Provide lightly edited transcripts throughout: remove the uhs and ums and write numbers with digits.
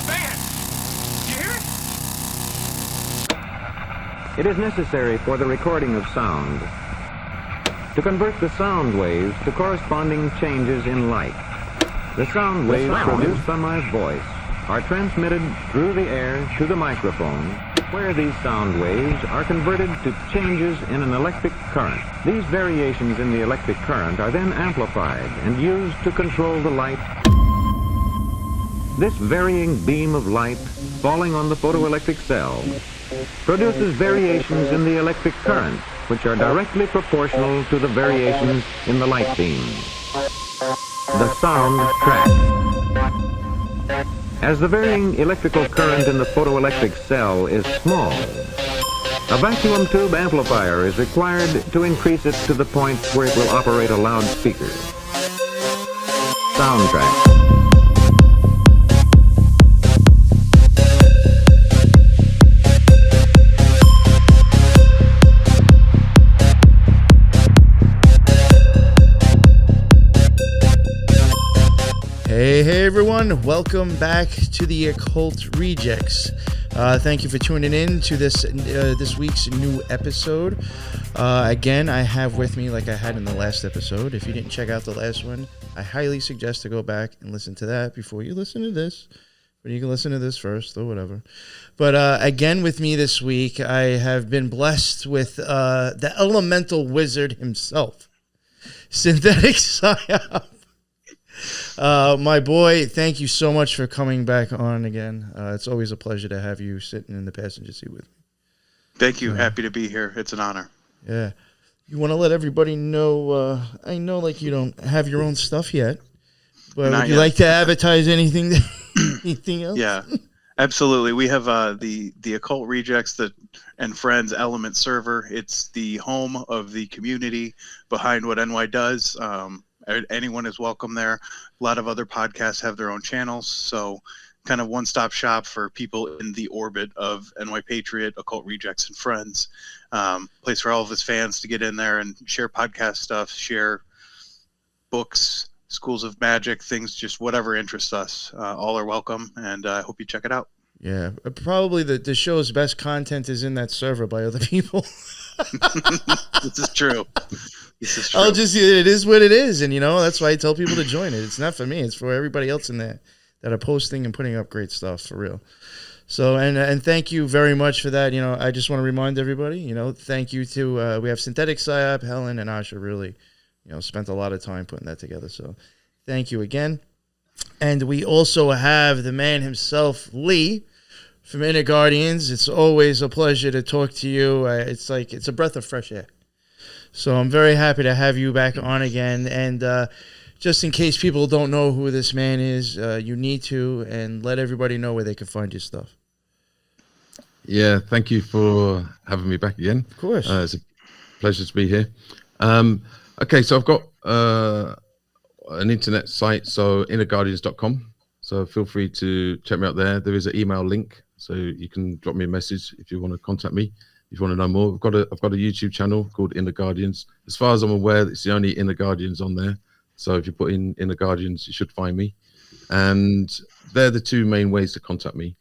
van! You hear it? It is necessary for the recording of sound to convert the sound waves to corresponding changes in light. The sound waves produced by my voice are transmitted through the air to the microphone, where these sound waves are converted to changes in an electric current. These variations in the electric current are then amplified and used to control the light. This varying beam of light falling on the photoelectric cell produces variations in the electric current, which are directly proportional to the variations in the light beam. The sound track. As the varying electrical current in the photoelectric cell is small, a vacuum tube amplifier is required to increase it to the point where it will operate a loudspeaker. Sound track. Hey everyone, welcome back to the Occult Rejects. Thank you for tuning in to this week's new episode. Again, I have with me, like I had in the last episode, if you didn't check out the last one, I highly suggest to go back and listen to that before you listen to this. But you can listen to this first or whatever. But again, with me this week, I have been blessed with the elemental wizard himself, Synthetic Psyop. My boy, thank you so much for coming back on again. It's always a pleasure to have you sitting in the passenger seat with me. Thank you. Happy to be here. It's an honor. Yeah. You want to let everybody know, I know like you don't have your own stuff yet, but Not would you yet. like to advertise anything else? Yeah, absolutely. We have the Occult Rejects and Friends Element server. It's the home of the community behind what NY does. Anyone is welcome there. A lot of other podcasts have their own channels, so kind of one-stop shop for people in the orbit of NY Patriot, Occult Rejects, and Friends. Place for all of his fans to get in there and share podcast stuff, share books, schools of magic, things, just whatever interests us. All are welcome, and I hope you check it out. Yeah, probably the show's best content is in that server by other people. This is true. This is true. It is what it is. And, that's why I tell people to join it. It's not for me. It's for everybody else in there that are posting and putting up great stuff for real. So, and thank you very much for that. I just want to remind everybody, thank you to, we have Synthetic Psyop, Helen, and Asha really, spent a lot of time putting that together. So thank you again. And we also have the man himself, Lee, from Inner Guardians. It's always a pleasure to talk to you. It's a breath of fresh air. So I'm very happy to have you back on again. And just in case people don't know who this man is, you need to, and let everybody know where they can find your stuff. Yeah, thank you for having me back again. Of course. It's a pleasure to be here. Okay, so I've got an internet site, so innerguardians.com. So feel free to check me out there. There is an email link, so you can drop me a message if you want to contact me. If you want to know more, I've got a YouTube channel called Inner Guardians. As far as I'm aware, it's the only Inner Guardians on there. So if you put in Inner Guardians, you should find me. And they're the two main ways to contact me.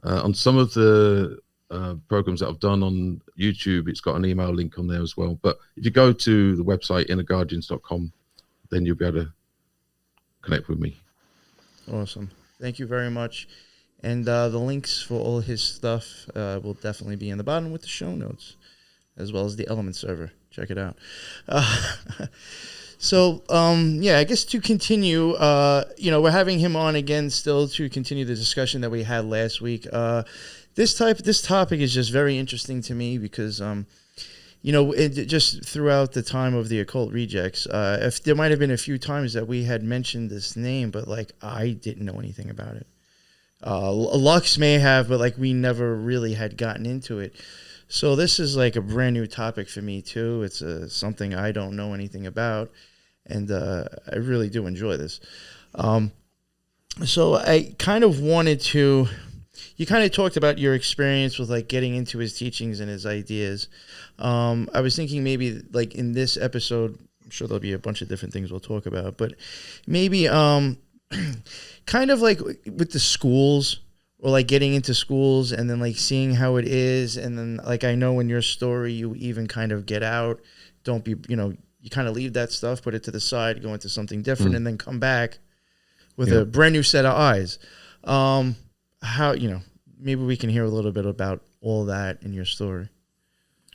On some of the programs that I've done on YouTube, it's got an email link on there as well. But if you go to the website innerguardians.com, then you'll be able to connect with me. Awesome. Thank you very much. And the links for all his stuff will definitely be in the bottom with the show notes, as well as the Element server. Check it out. So, I guess to continue, we're having him on again still to continue the discussion that we had last week. This topic is just very interesting to me because, just throughout the time of the Occult Rejects, if there might have been a few times that we had mentioned this name, but I didn't know anything about it. Lux may have, but we never really had gotten into it. So this is a brand new topic for me too. It's something I don't know anything about, and I really do enjoy this. So I kind of wanted to. You kind of talked about your experience with getting into his teachings and his ideas. I was thinking maybe in this episode, I'm sure there'll be a bunch of different things we'll talk about, but maybe kind of with the schools or like getting into schools and then like seeing how it is, and then like I know in your story you even kind of get out, don't be, you know, you kind of leave that stuff, put it to the side, go into something different, and then come back with a brand new set of eyes. How, you know, maybe we can hear a little bit about all that in your story.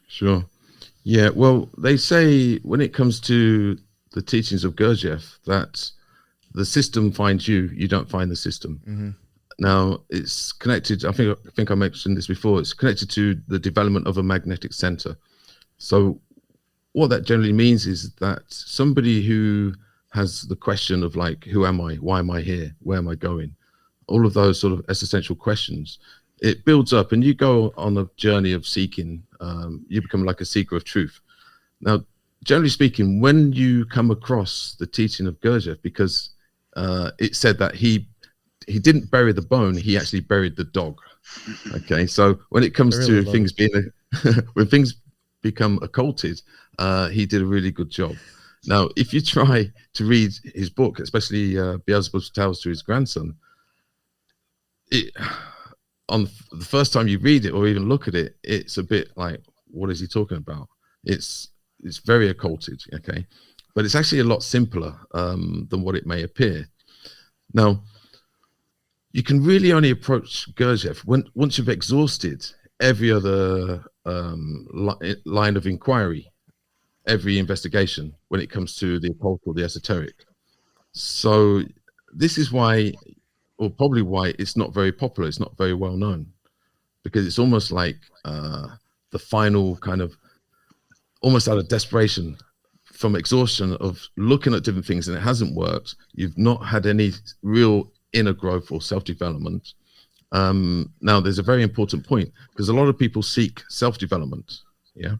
Sure. Yeah, well, they say when it comes to the teachings of Gurdjieff that the system finds you, you don't find the system. Mm-hmm. Now, it's connected, I think I mentioned this before, it's connected to the development of a magnetic center. So what that generally means is that somebody who has the question of like, who am I? Why am I here? Where am I going? All of those sort of existential questions, it builds up and you go on a journey of seeking. You become like a seeker of truth. Now, generally speaking, when you come across the teaching of Gurdjieff, because it said that he didn't bury the bone, he actually buried the dog. Okay, so when it comes to things being when things become occulted, he did a really good job. Now, if you try to read his book, especially Beelzebub's Tales to his grandson, on the first time you read it or even look at it, it's a bit like, what is he talking about? It's very occulted, okay, but it's actually a lot simpler than what it may appear. Now, you can really only approach Gurdjieff once you've exhausted every other line of inquiry, every investigation when it comes to the occult or the esoteric. So this is why, or probably why, it's not very popular. It's not very well known, because it's almost like the final kind of, almost out of desperation from exhaustion of looking at different things and it hasn't worked. You've not had any real inner growth or self-development. Now, there's a very important point, because a lot of people seek self-development. Yeah,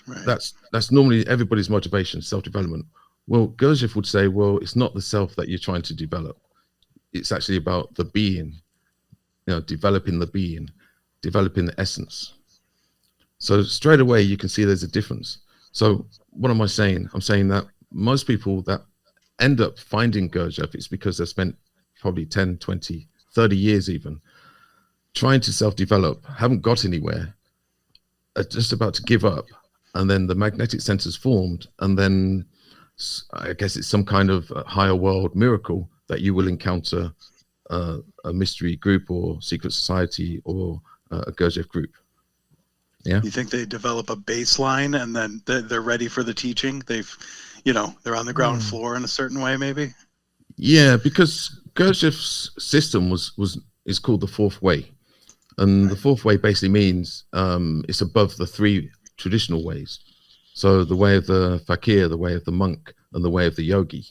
right. That's normally everybody's motivation, self-development. Well, Gurdjieff would say, well, it's not the self that you're trying to develop. It's actually about the being, you know, developing the being, developing the essence. So straight away, you can see there's a difference. So what am I saying? I'm saying that most people that end up finding Gurdjieff, it's because they've spent probably 10, 20, 30 years even trying to self-develop, haven't got anywhere, are just about to give up. And then the magnetic center's formed. And then I guess it's some kind of higher world miracle that you will encounter a mystery group or secret society or a Gurdjieff group. Yeah. You think they develop a baseline and then they're ready for the teaching? They've, you know, they're on the ground floor in a certain way, maybe? Yeah, because Gurdjieff's system is called the fourth way. And the fourth way basically means it's above the three traditional ways. So the way of the fakir, the way of the monk, and the way of the yogi.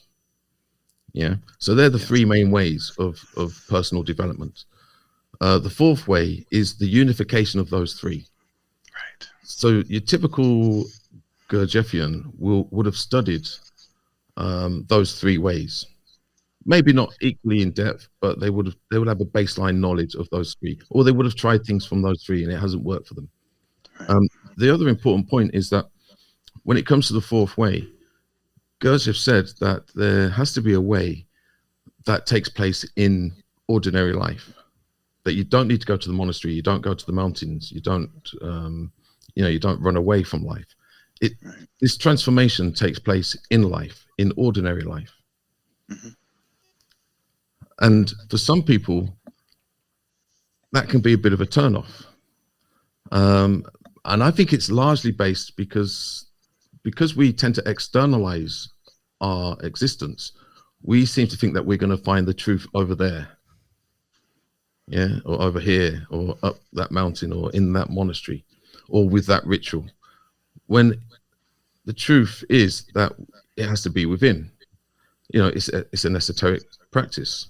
Yeah. So they're the three main ways of personal development. The fourth way is the unification of those three. Right. So your typical Gurdjieffian would have studied those three ways. Maybe not equally in depth, but they would have a baseline knowledge of those three, or they would have tried things from those three and it hasn't worked for them. Right. The other important point is that when it comes to the fourth way, Gurdjieff said that there has to be a way that takes place in ordinary life, that you don't need to go to the monastery, you don't go to the mountains, you don't you don't run away from life. This transformation takes place in life, in ordinary life. Mm-hmm. And for some people, that can be a bit of a turnoff. And I think it's largely based because we tend to externalize our existence. We seem to think that we're going to find the truth over there. Yeah, or over here, or up that mountain, or in that monastery, or with that ritual. When the truth is that it has to be within. You know, it's an esoteric practice.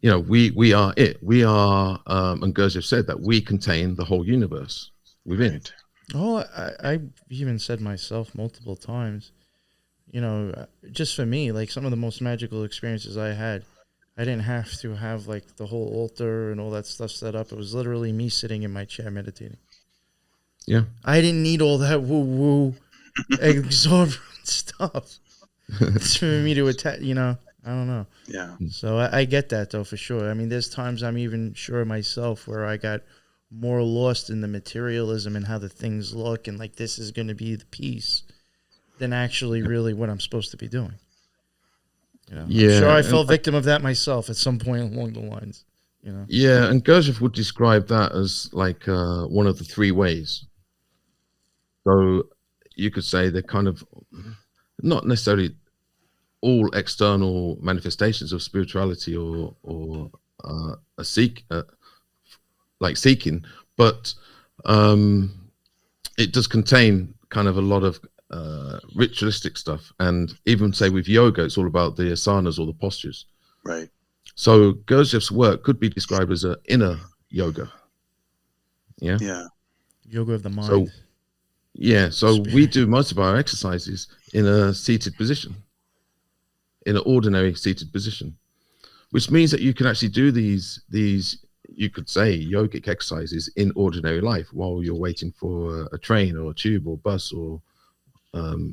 You know, we are it. We are, and Gurdjieff said that we contain the whole universe within. Right. Oh, I've even said myself multiple times, you know, just for me, like some of the most magical experiences I had, I didn't have to have like the whole altar and all that stuff set up. It was literally me sitting in my chair meditating. Yeah. I didn't need all that woo-woo exorbitant stuff. It's for me to attack, you know. I don't know. Yeah. So I get that though for sure. I mean, there's times I'm even sure myself where I got more lost in the materialism and how the things look, and like this is going to be the piece, than actually really what I'm supposed to be doing. You know, Yeah, I'm sure I and fell victim of that myself at some point along the lines. You know. yeah, and Gurdjieff would describe that as like one of the three ways. So you could say they're kind of not necessarily all external manifestations of spirituality or like seeking, but it does contain kind of a lot of ritualistic stuff. And even say with yoga, it's all about the asanas or the postures. Right. So Gurdjieff's work could be described as an inner yoga. Yeah. Yeah. Yoga of the mind. So yeah, so we do most of our exercises in a seated position, in an ordinary seated position, which means that you can actually do these you could say yogic exercises in ordinary life while you're waiting for a train or a tube or bus or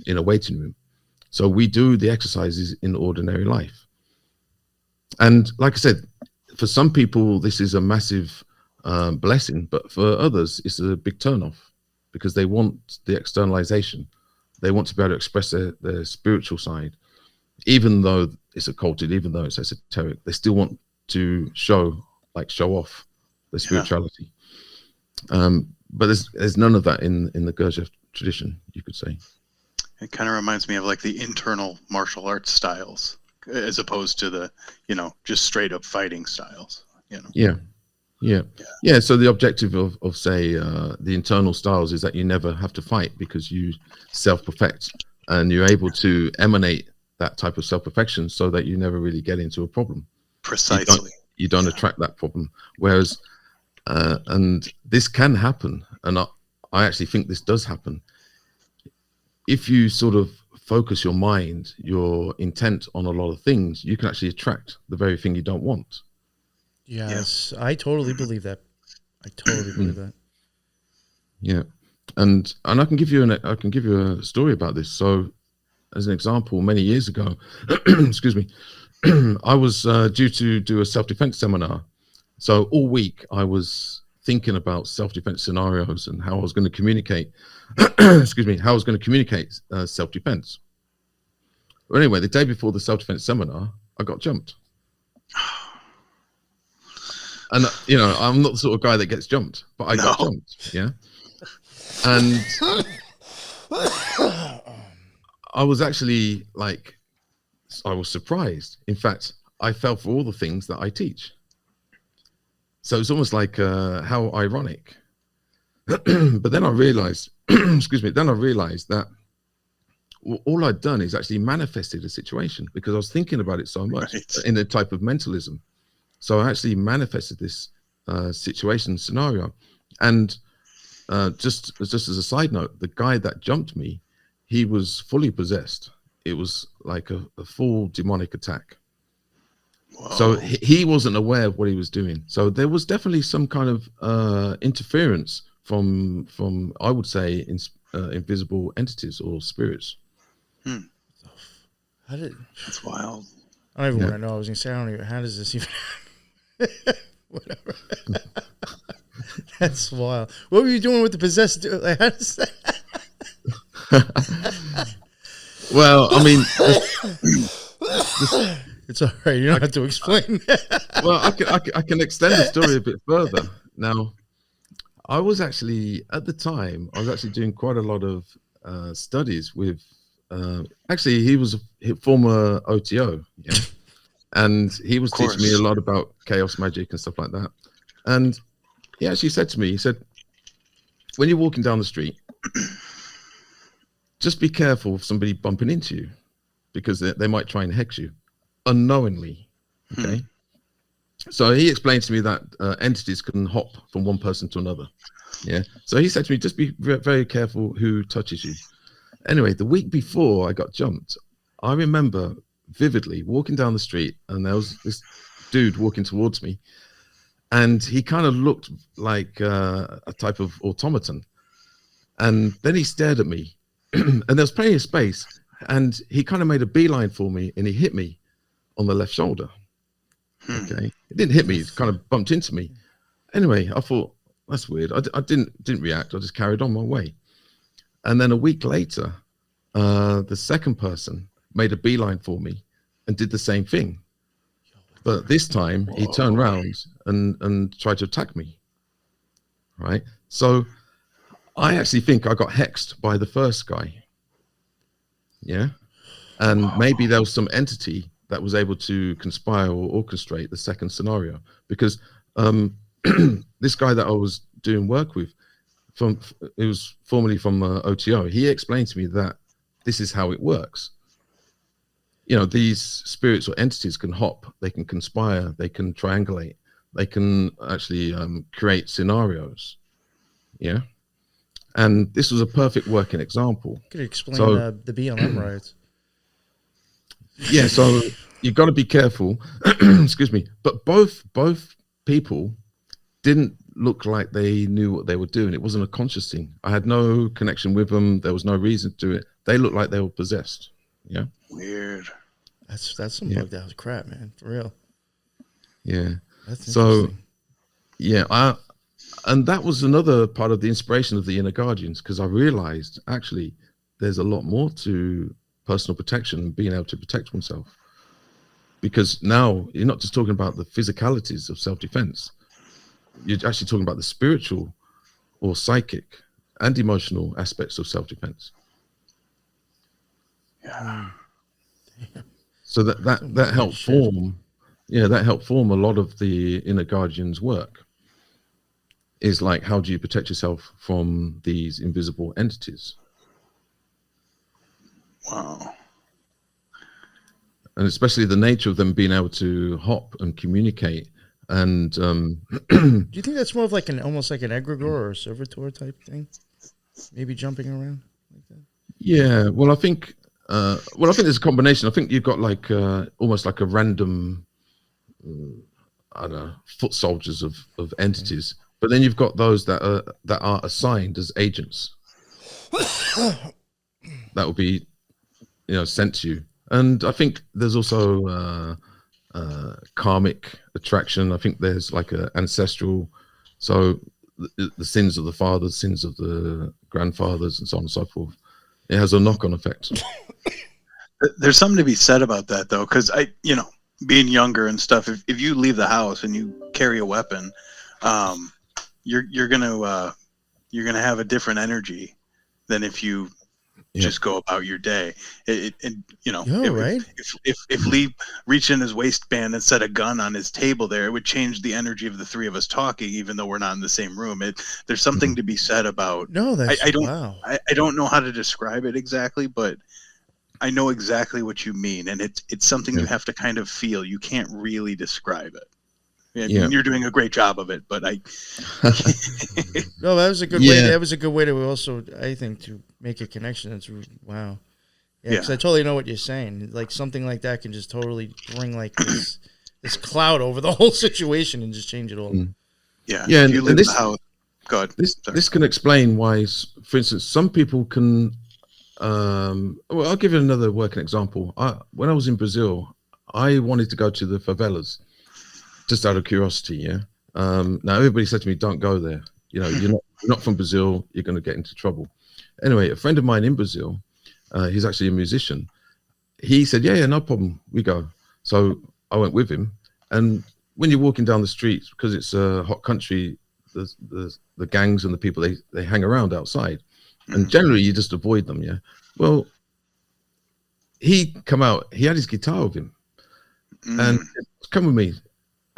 in a waiting room. So we do the exercises in ordinary life. And like I said, for some people, this is a massive blessing, but for others, it's a big turnoff because they want the externalization. They want to be able to express their spiritual side, even though it's occulted, even though it's esoteric. They still want to show off their spirituality. But there's none of that in the Gurdjieff tradition, you could say. It kind of reminds me of like the internal martial arts styles, as opposed to the, just straight up fighting styles. Yeah. So the objective of say the internal styles is that you never have to fight because you self-perfect and you're able to emanate that type of self-perfection so that you never really get into a problem. Precisely. You don't attract that problem. Whereas, and this can happen, and I actually think this does happen. If you sort of focus your mind, your intent on a lot of things, you can actually attract the very thing you don't want. Yes, I totally believe that. I totally believe that. Yeah, and I can give you a story about this. So, as an example, many years ago, excuse me, I was due to do a self-defense seminar. So all week I was thinking about self-defense scenarios and how I was going to communicate. Excuse me, how I was going to communicate self-defense. But anyway, the day before the self-defense seminar, I got jumped. And I'm not the sort of guy that gets jumped, but I got jumped. Yeah, and I was actually I was surprised. In fact, I fell for all the things that I teach. So it's almost like how ironic. But then I realized, excuse me, that all I'd done is actually manifested a situation because I was thinking about it so much in a type of mentalism. So I actually manifested this situation scenario. And just as a side note, the guy that jumped me, he was fully possessed. It was like a full demonic attack. Whoa. So he wasn't aware of what he was doing. So there was definitely some kind of interference from I would say invisible entities or spirits. That's wild. I don't even want to know. I was gonna say I don't even. How does this even happen? Whatever. That's wild. What were you doing with the possessed? Like, how does that? Well, I mean, it's all right. You don't have to explain. Well, I can extend the story a bit further. Now, I was actually at the time doing quite a lot of studies with. Actually, he was a former OTO, yeah, and he was teaching me a lot about chaos magic and stuff like that. And he actually said to me, he said, when you're walking down the street, just be careful of somebody bumping into you because they might try and hex you unknowingly. Okay. So he explained to me that entities can hop from one person to another. Yeah. So he said to me, just be very careful who touches you. Anyway, the week before I got jumped, I remember vividly walking down the street and there was this dude walking towards me and he kind of looked like a type of automaton. And then he stared at me and there was plenty of space and he kind of made a beeline for me and he hit me on the left shoulder. Okay, it didn't hit me; it kind of bumped into me. Anyway, I thought that's weird. I didn't react. I just carried on my way. And then a week later, the second person made a beeline for me and did the same thing. But this time he turned around and tried to attack me. Right. So I actually think I got hexed by the first guy. Yeah. And maybe there was some entity that was able to conspire or orchestrate the second scenario, because this guy that I was doing work with, it was formerly from OTO, he explained to me that this is how it works. You know, these spirits or entities can hop, they can conspire, they can triangulate, they can actually create scenarios. Yeah. And this was a perfect working example. Could you explain the BLM riots? Yeah, so you've got to be careful. Excuse me. But both people didn't look like they knew what they were doing. It wasn't a conscious thing. I had no connection with them. There was no reason to do it. They looked like they were possessed. Yeah. Weird. That's some bugged out crap, man. For real. Yeah. That's so yeah, and that was another part of the inspiration of the Inner Guardians, because I realized actually there's a lot more to personal protection and being able to protect oneself. Because now you're not just talking about the physicalities of self-defense. You're actually talking about the spiritual or psychic and emotional aspects of self-defense. Yeah. So that helped form, that helped form a lot of the Inner Guardians' work. Is like, how do you protect yourself from these invisible entities? Wow. And especially the nature of them being able to hop and communicate. And do you think that's more of like almost like an egregore or a servitor type thing? Maybe jumping around like that? Yeah, well, I think there's a combination. I think you've got like almost like a random, I don't know, foot soldiers of entities. But then you've got those that are assigned as agents. That will be, sent to you. And I think there's also karmic attraction. I think there's like an ancestral, so the sins of the fathers, sins of the grandfathers, and so on and so forth. It has a knock-on effect. There's something to be said about that, though, because being younger and stuff, if you leave the house and you carry a weapon, you're gonna have a different energy than if you just go about your day. If Lee reached in his waistband and set a gun on his table there, it would change the energy of the three of us talking, even though we're not in the same room. There's something to be said about. No, that's I don't know how to describe it exactly, but I know exactly what you mean, and it's something you have to kind of feel. You can't really describe it. And you're doing a great job of it, but I. No, that was a good way. That was a good way to also, I think, to make a connection. That's wow. Yeah, because I totally know what you're saying. Like something like that can just totally bring like this cloud over the whole situation and just change it all. Yeah. Yeah, if you live in the house. God. This can explain why, for instance, some people can. Well, I'll give you another working example. When I was in Brazil, I wanted to go to the favelas. Just out of curiosity, yeah. Now everybody said to me, "Don't go there. You're not from Brazil. You're going to get into trouble." Anyway, a friend of mine in Brazil, he's actually a musician. He said, "Yeah, no problem. We go." So I went with him. And when you're walking down the streets, because it's a hot country, the gangs and the people they hang around outside, and generally you just avoid them. Yeah. Well, he come out. He had his guitar with him, and said, "Come with me."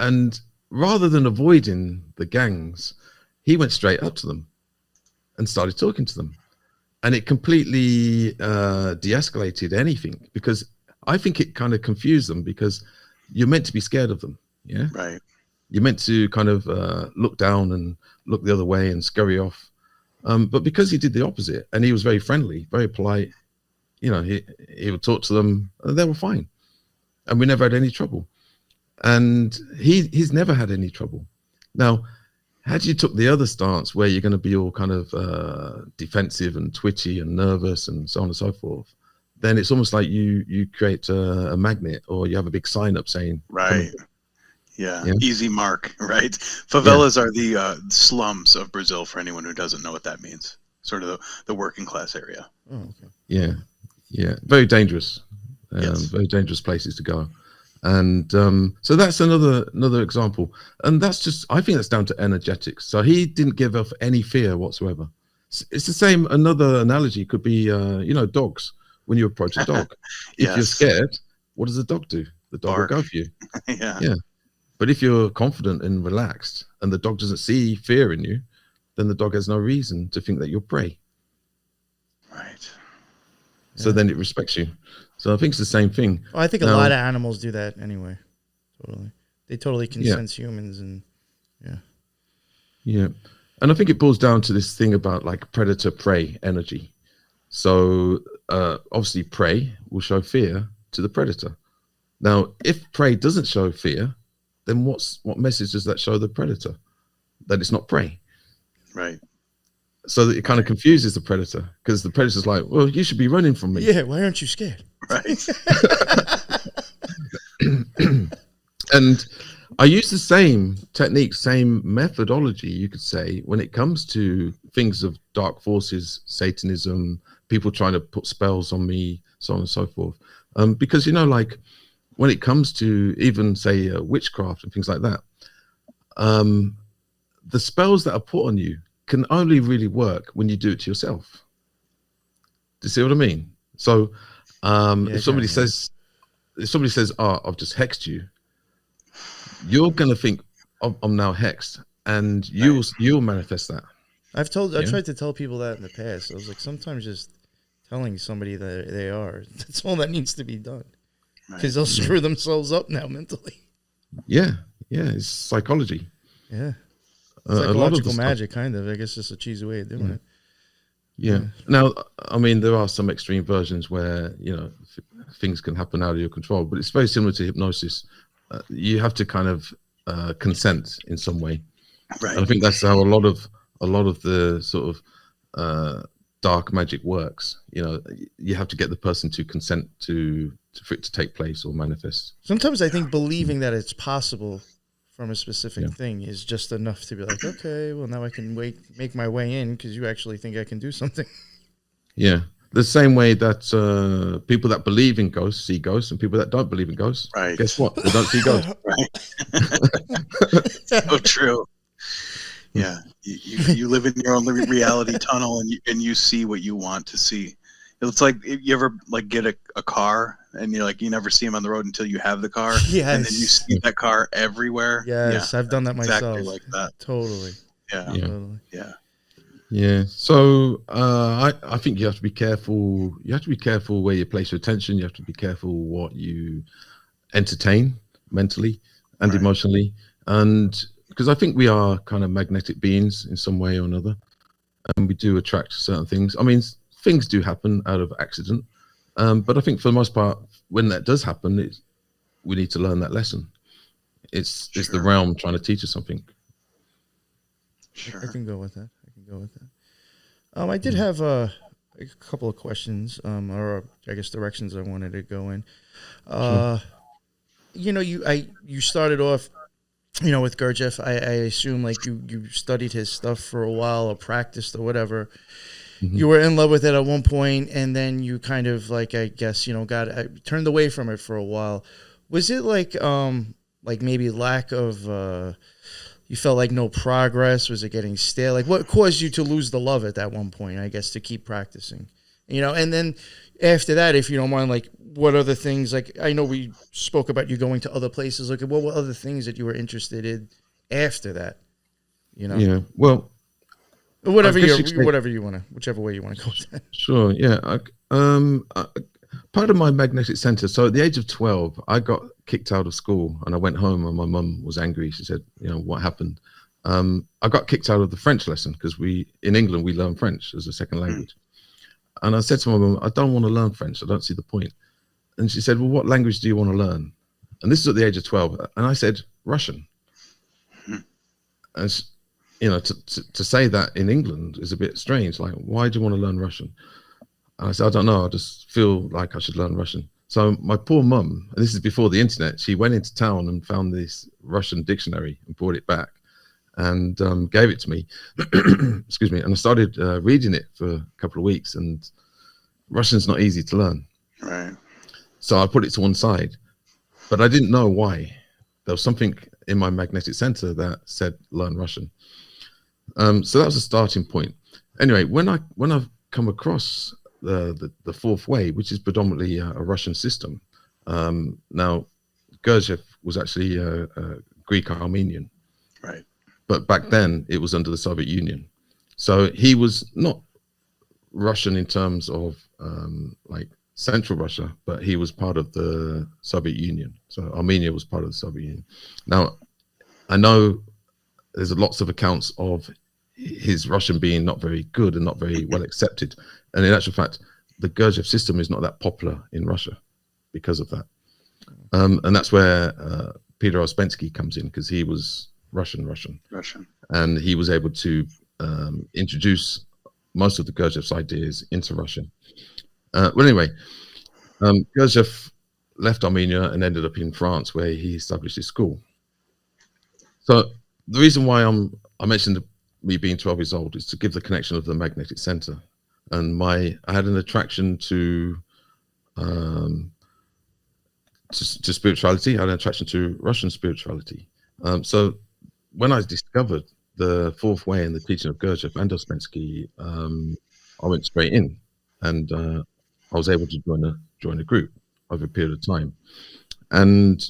And rather than avoiding the gangs, he went straight up to them and started talking to them. And it completely de-escalated anything, because I think it kind of confused them, because you're meant to be scared of them. Yeah. Right. You're meant to kind of look down and look the other way and scurry off. But because he did the opposite, and he was very friendly, very polite, he would talk to them, and they were fine. And we never had any trouble. And he's never had any trouble. Now, had you took the other stance where you're going to be all kind of defensive and twitchy and nervous and so on and so forth, then it's almost like you create a magnet, or you have a big sign up saying, Right. "Come." Yeah. Yeah. Easy mark, right? Favelas are the slums of Brazil, for anyone who doesn't know what that means. Sort of the working class area. Oh, okay. Yeah, very dangerous. Yes. Very dangerous places to go. And so that's another example. And that's just, I think that's down to energetics. So he didn't give off any fear whatsoever. It's the same. Another analogy could be, dogs. When you approach a dog, if you're Yes. scared, what does the dog do? The dog Bark. will go for you. Yeah. Yeah. But if you're confident and relaxed, and the dog doesn't see fear in you, then the dog has no reason to think that you're prey. Right. So then it respects you. So I think it's the same thing. Well, I think a lot of animals do that anyway. Totally. They totally can Yeah. sense humans, and Yeah. And I think it boils down to this thing about like predator prey energy. So obviously prey will show fear to the predator. Now, if prey doesn't show fear, then what message does that show the predator? That it's not prey. Right. So that it kind of confuses the predator, because the predator's like, well, you should be running from me. yeah. Why aren't you scared? Right. And I use the same technique, same methodology, you could say, when it comes to things of dark forces, Satanism, people trying to put spells on me, so on and so forth. Because, like when it comes to even, say, witchcraft and things like that, the spells that are put on you can only really work when you do it to yourself. Do you see what I mean? So if somebody says, oh, I've just hexed you, you're going to think, I'm now hexed, and you'll manifest that. I've tried to tell people that in the past. I was like, sometimes just telling somebody that they are, that's all that needs to be done. Because they'll screw themselves up now mentally. Yeah, it's psychology. Yeah. A lot of Psychological the magic, kind of. I guess it's a cheesy way of doing it. Yeah. Now, I mean, there are some extreme versions where, things can happen out of your control, but it's very similar to hypnosis. You have to kind of consent in some way. Right. And I think that's how a lot of the sort of dark magic works. You have to get the person to consent for it to take place or manifest. Sometimes I think believing that it's possible from a specific thing is just enough to be like, okay, well, now I can make my way in because you actually think I can do something. Yeah. The same way that people that believe in ghosts see ghosts, and people that don't believe in ghosts, Right. guess what? They don't see ghosts. Right. So true. Yeah. You live in your own reality tunnel, and you see what you want to see. It's like, you ever like get a car and you're like, you never see them on the road until you have the car. Yes. And then you see that car everywhere. Yes, Yeah, I've done that myself. exactly like that. Totally. Yeah. Totally. Yeah. Yeah. So I think you have to be careful. You have to be careful where you place your attention. You have to be careful what you entertain mentally and emotionally. And because I think we are kind of magnetic beings in some way or another, and we do attract certain things. I mean, things do happen out of accident. But I think for the most part, when that does happen, we need to learn that lesson. It's the realm trying to teach us something. Sure. I can go with that. I did have a couple of questions, or I guess directions I wanted to go in. You started off, with Gurdjieff. I assume like you studied his stuff for a while or practiced or whatever. Mm-hmm. You were in love with it at one point, and then you kind of like, I guess, turned away from it for a while. Was it like maybe lack of you felt like no progress? Was it getting stale? Like, what caused you to lose the love at that one point, I guess, to keep practicing? And then after that, if you don't mind, like, what other things, like, I know we spoke about you going to other places. Like, what were other things that you were interested in after that? Yeah, well, whatever you want to, whichever way you want to go with that. Sure, yeah. Part of my magnetic center. So at the age of 12, I got kicked out of school, and I went home, and my mum was angry. She said, what happened? I got kicked out of the French lesson because in England, we learn French as a second language. And I said to my mum, I don't want to learn French. I don't see the point. And she said, well, what language do you want to learn? And this is at the age of 12. And I said, Russian. And to say that in England is a bit strange. Like, why do you want to learn Russian? And I said, I don't know. I just feel like I should learn Russian. So my poor mum, and this is before the internet, she went into town and found this Russian dictionary and brought it back and gave it to me. Excuse me. And I started reading it for a couple of weeks, and Russian's not easy to learn. Right. So I put it to one side, but I didn't know why. There was something in my magnetic center that said learn Russian. So that was a starting point. Anyway, when I've come across the fourth way, which is predominantly a Russian system. Now, Gurdjieff was actually a Greek Armenian, Right. but back then it was under the Soviet Union. So he was not Russian in terms of like Central Russia, but he was part of the Soviet Union. So Armenia was part of the Soviet Union. Now, I know there's lots of accounts of his Russian being not very good and not very well accepted. And in actual fact, the Gurdjieff system is not that popular in Russia because of that. And that's where Peter Ouspensky comes in, because he was Russian. And he was able to introduce most of the Gurdjieff's ideas into Russian. Well, anyway, Gurdjieff left Armenia and ended up in France, where he established his school. So the reason why I mentioned me being 12 years old is to give the connection of the magnetic center. And I had an attraction to spirituality. I had an attraction to Russian spirituality. So when I discovered the fourth way and the teaching of Gurdjieff and Ouspensky, I went straight in, and I was able to join a group over a period of time. And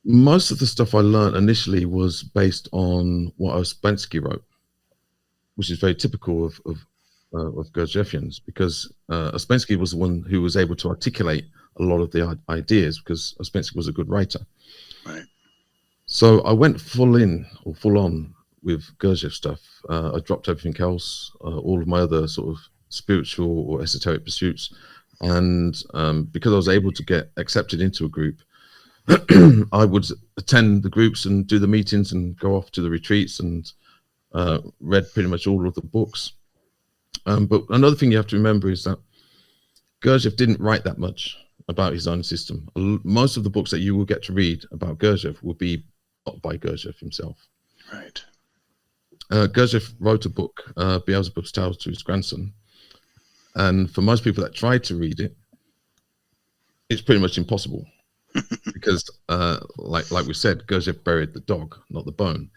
most of the stuff I learned initially was based on what Ouspensky wrote, which is very typical of Gurdjieffians, because Ouspensky was the one who was able to articulate a lot of the ideas, because Ouspensky was a good writer. Right. So I went full on with Gurdjieff stuff. I dropped everything else, all of my other sort of spiritual or esoteric pursuits, and because I was able to get accepted into a group, I would attend the groups and do the meetings and go off to the retreats, and read pretty much all of the books. But another thing you have to remember is that Gurdjieff didn't write that much about his own system. Most of the books that you will get to read about Gurdjieff will be not by Gurdjieff himself. Right. Gurdjieff wrote a book, Beelzebub's Tales, to his grandson. And for most people that try to read it, it's pretty much impossible. Because, like we said, Gurdjieff buried the dog, not the bone.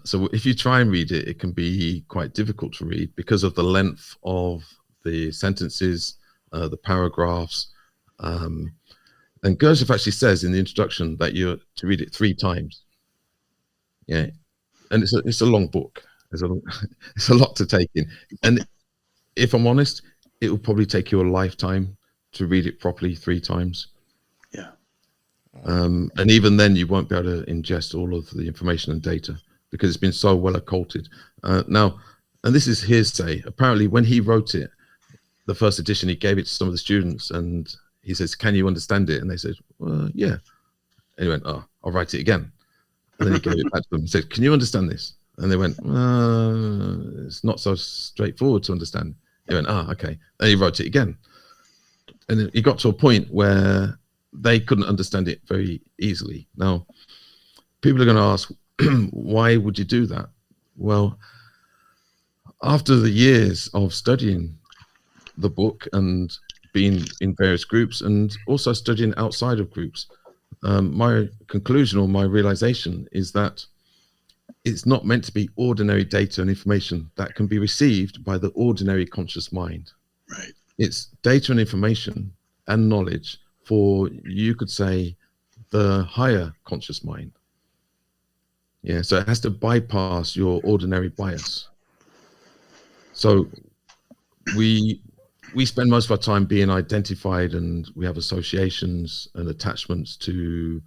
So if you try and read it, it can be quite difficult to read because of the length of the sentences, the paragraphs. And Gurdjieff actually says in the introduction that you're to read it 3 times. Yeah, and it's a long book. It's a lot to take in. And if I'm honest, it will probably take you a lifetime to read it properly 3 times. Yeah. And even then, you won't be able to ingest all of the information and data because it's been so well occulted. Now, and this is hearsay. Apparently, when he wrote it, the first edition, he gave it to some of the students, and he says, "Can you understand it?" And they said, "Well, yeah." And he went, "Oh, I'll write it again." And then he gave it back to them and said, "Can you understand this?" And they went, "It's not so straightforward to understand." He went, "Okay." And he wrote it again. And he got to a point where they couldn't understand it very easily. Now, people are going to ask, why would you do that? Well, after the years of studying the book and being in various groups and also studying outside of groups, my conclusion or my realization is that it's not meant to be ordinary data and information that can be received by the ordinary conscious mind. Right. It's data and information and knowledge for, you could say, the higher conscious mind. Yeah, so it has to bypass your ordinary bias. So we spend most of our time being identified, and we have associations and attachments to,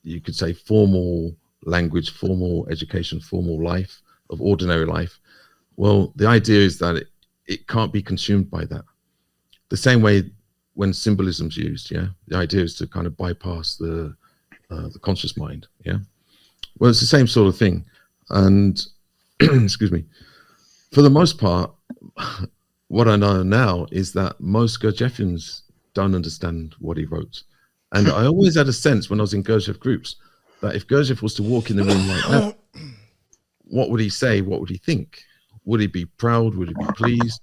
you could say, formal language, formal education, formal life, of ordinary life. Well, the idea is that it can't be consumed by that. The same way when symbolism's used, yeah, the idea is to kind of bypass the conscious mind, yeah. Well, it's the same sort of thing, and excuse me. For the most part, what I know now is that most Gurdjieffians don't understand what he wrote. And I always had a sense when I was in Gurdjieff groups that if Gurdjieff was to walk in the room right now, what would he say? What would he think? Would he be proud? Would he be pleased?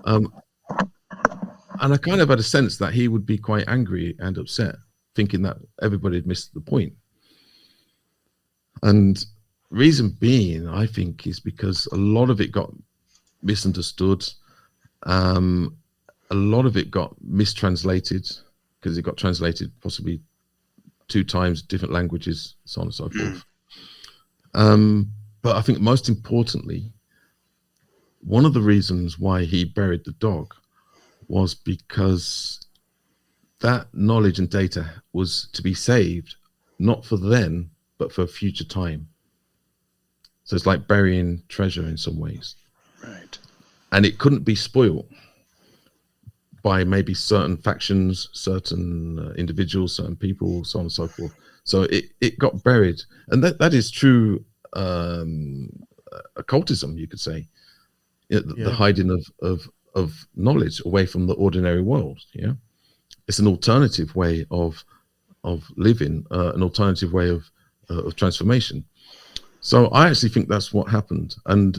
And I kind of had a sense that he would be quite angry and upset, thinking that everybody had missed the point. And reason being, I think, is because a lot of it got misunderstood. A lot of it got mistranslated because it got translated possibly 2 times, different languages, so on and so forth. But I think most importantly, one of the reasons why he buried the dog was because that knowledge and data was to be saved, not for then, but for a future time. So it's like burying treasure in some ways. Right. And it couldn't be spoiled by maybe certain factions, certain individuals, certain people, so on and so forth. So it got buried. And that is true occultism, you could say. The hiding of knowledge away from the ordinary world. Yeah, it's an alternative way of living, an alternative way of transformation. So I actually think that's what happened. And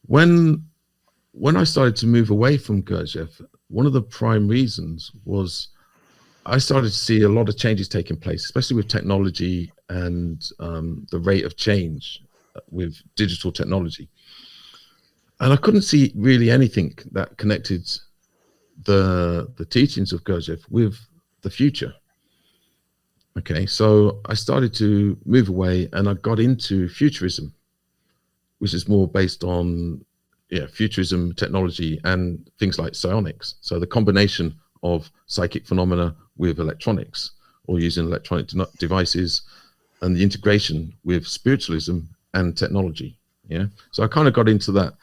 when I started to move away from Gurdjieff, one of the prime reasons was I started to see a lot of changes taking place, especially with technology and the rate of change with digital technology. And I couldn't see really anything that connected the teachings of Gurdjieff with the future. Okay, so I started to move away and I got into futurism, which is more based on futurism, technology, and things like psionics. So the combination of psychic phenomena with electronics, or using electronic devices, and the integration with spiritualism and technology. Yeah, so I kind of got into that.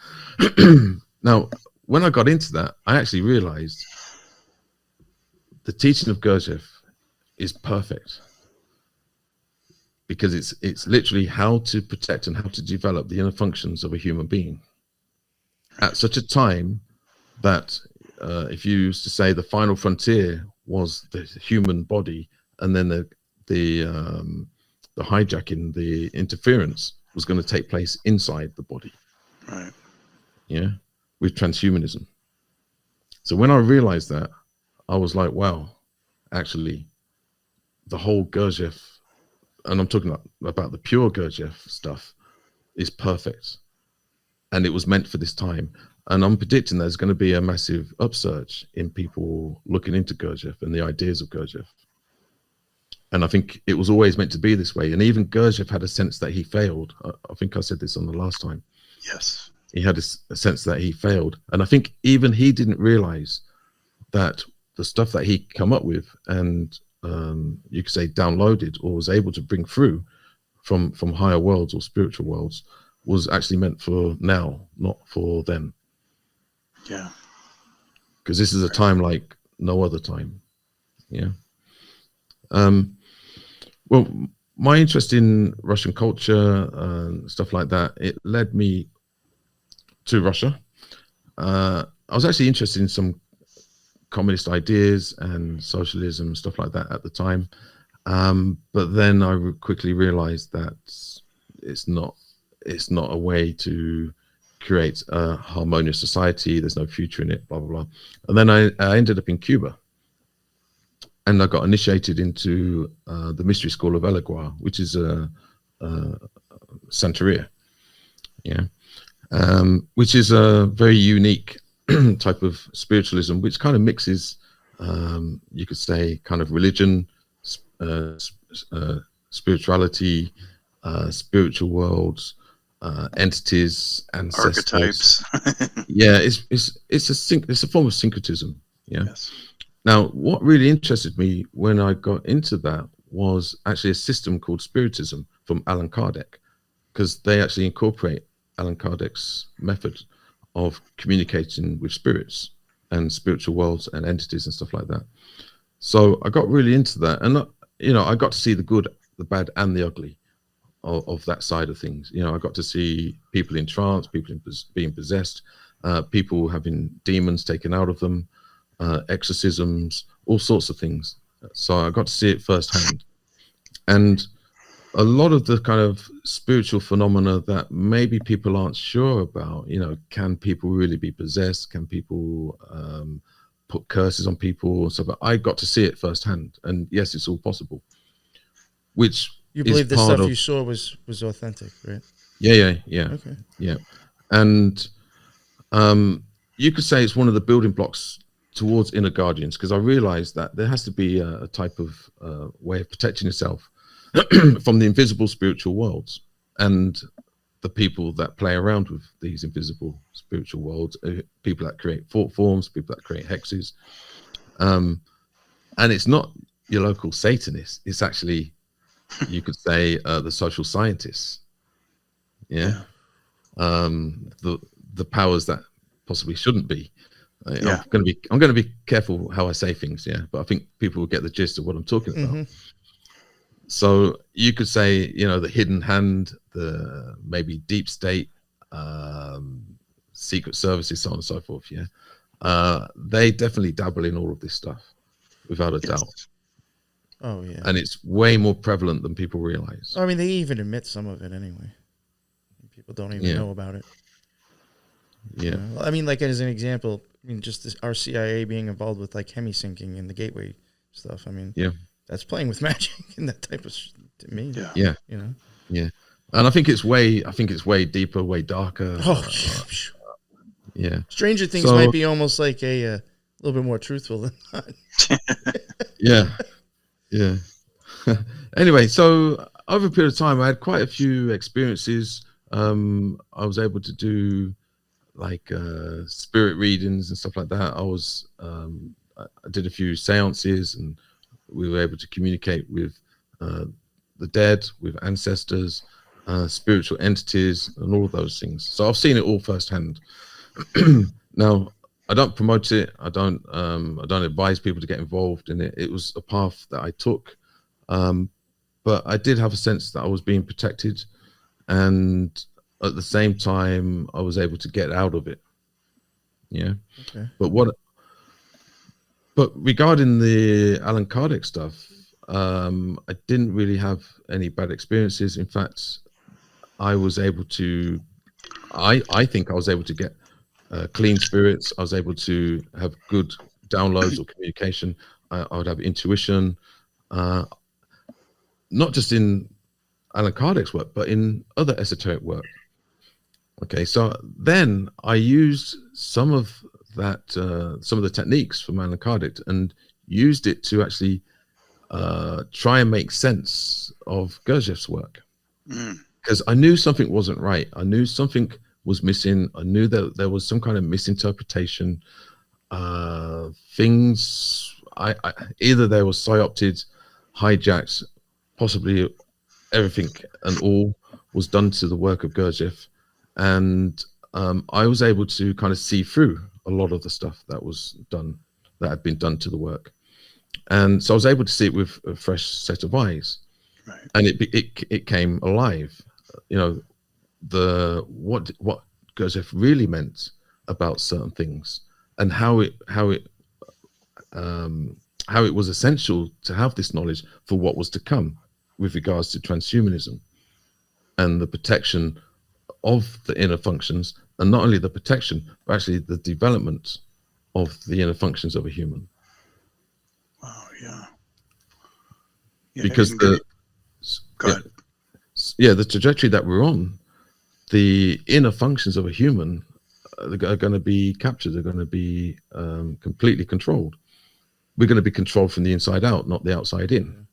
Now, when I got into that, I actually realized the teaching of Gurdjieff is perfect, because it's literally how to protect and how to develop the inner functions of a human being at such a time that if you used to say the final frontier was the human body, and then the hijacking, the interference was going to take place inside the body. Right. Yeah, with transhumanism. So when I realized that, I was like, wow, actually, the whole Gurdjieff, and I'm talking about the pure Gurdjieff stuff, is perfect. And it was meant for this time. And I'm predicting there's going to be a massive upsurge in people looking into Gurdjieff and the ideas of Gurdjieff. And I think it was always meant to be this way. And even Gurdjieff had a sense that he failed. I think I said this on the last time. Yes. He had a sense that he failed. And I think even he didn't realize that the stuff that he come up with and you could say downloaded or was able to bring through from higher worlds or spiritual worlds was actually meant for now, not for then. Yeah. Because this is a time like no other time. Yeah. Well, my interest in Russian culture and stuff like that, it led me to Russia. I was actually interested in some communist ideas and socialism, stuff like that at the time. But then I quickly realized that it's not a way to create a harmonious society. There's no future in it, blah, blah, blah. And then I ended up in Cuba. And I got initiated into the mystery school of El Agua, which is Santeria, which is a very unique type of spiritualism, which kind of mixes, you could say, kind of religion, spirituality, spiritual worlds, entities, ancestors. Archetypes. Yeah, it's a form of syncretism. Yeah. Yes. Now, what really interested me when I got into that was actually a system called Spiritism from Allan Kardec, because they actually incorporate Allan Kardec's method of communicating with spirits and spiritual worlds and entities and stuff like that. So I got really into that, and I got to see the good, the bad, and the ugly of that side of things. I got to see people in trance, people being possessed, people having demons taken out of them, exorcisms, all sorts of things. So I got to see it firsthand. And a lot of the kind of spiritual phenomena that maybe people aren't sure about, can people really be possessed? Can people put curses on people? So, but I got to see it firsthand. And yes, it's all possible. Which you believe the part stuff of, you saw was authentic, right? Yeah. Okay. Yeah. And you could say it's one of the building blocks towards inner guardians, because I realized that there has to be a type of way of protecting yourself from the invisible spiritual worlds and the people that play around with these invisible spiritual worlds, people that create thought forms, people that create hexes. And it's not your local Satanist. It's actually, you could say, the social scientists. Yeah. The powers that possibly shouldn't be. Yeah. I'm going to be careful how I say things. Yeah. But I think people will get the gist of what I'm talking about. So you could say, the hidden hand, the maybe deep state, secret services, so on and so forth. Yeah. They definitely dabble in all of this stuff, without a doubt. Oh, yeah. And it's way more prevalent than people realize. I mean, they even admit some of it anyway. People don't even know about it. Yeah. I mean, like, as an example, just our CIA being involved with, like, hemi-syncing and the gateway stuff. I mean, that's playing with magic and that type of to me. Yeah. Yeah. And I think it's way deeper, way darker. Oh, yeah. Stranger Things might be almost like a little bit more truthful than that. Yeah. Anyway, so over a period of time, I had quite a few experiences. I was able to do like spirit readings and stuff like that. I did a few seances, and we were able to communicate with the dead, with ancestors, spiritual entities, and all of those things. So I've seen it all firsthand. Now, I don't promote it. I don't advise people to get involved in it. It was a path that I took, but I did have a sense that I was being protected, and at the same time, I was able to get out of it. Yeah. Okay. But regarding the Alan Kardec stuff, I didn't really have any bad experiences. In fact, I was able to, I think I was able to get clean spirits. I was able to have good downloads or communication. I would have intuition, not just in Alan Kardec's work, but in other esoteric work. Okay, so then I used some of the techniques from Alan Kardec and used it to actually try and make sense of Gurdjieff's work, because I knew something wasn't right. I knew something was missing. I knew that there was some kind of misinterpretation. Things I either they were psyopted, hijacked, possibly everything and all was done to the work of Gurdjieff, and I was able to kind of see through a lot of the stuff that was done, that had been done to the work, and so I was able to see it with a fresh set of eyes, and it came alive. What Gurdjieff really meant about certain things, and how it was essential to have this knowledge for what was to come with regards to transhumanism and the protection of the inner functions, and not only the protection, but actually the development of the inner functions of a human. Wow, yeah. Because the trajectory that we're on, the inner functions of a human are going to be captured. They're going to be completely controlled. We're going to be controlled from the inside out, not the outside in.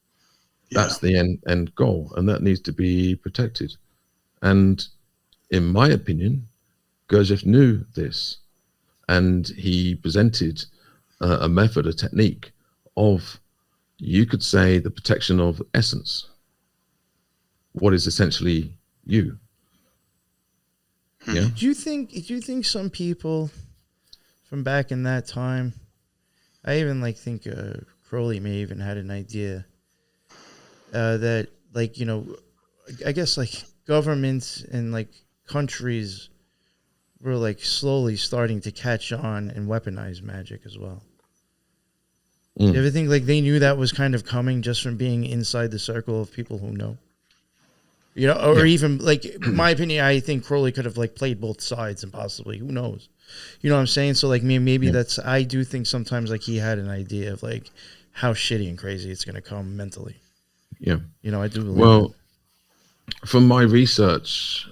That's the end goal, and that needs to be protected. And in my opinion, Gurdjieff knew this, and he presented a method, a technique of, you could say, the protection of essence, what is essentially you. Yeah. Do you think some people from back in that time, I even think Crowley may even had an idea that I guess governments and countries were like slowly starting to catch on and weaponize magic as well. Do you ever think like they knew that was kind of coming just from being inside the circle of people who know? You know, or even like, in my opinion, I think Crowley could have like played both sides and possibly, who knows? You know what I'm saying? So like maybe that's, I do think sometimes like he had an idea of like how shitty and crazy it's going to come mentally. Yeah. You know, I do believe Well, from my research,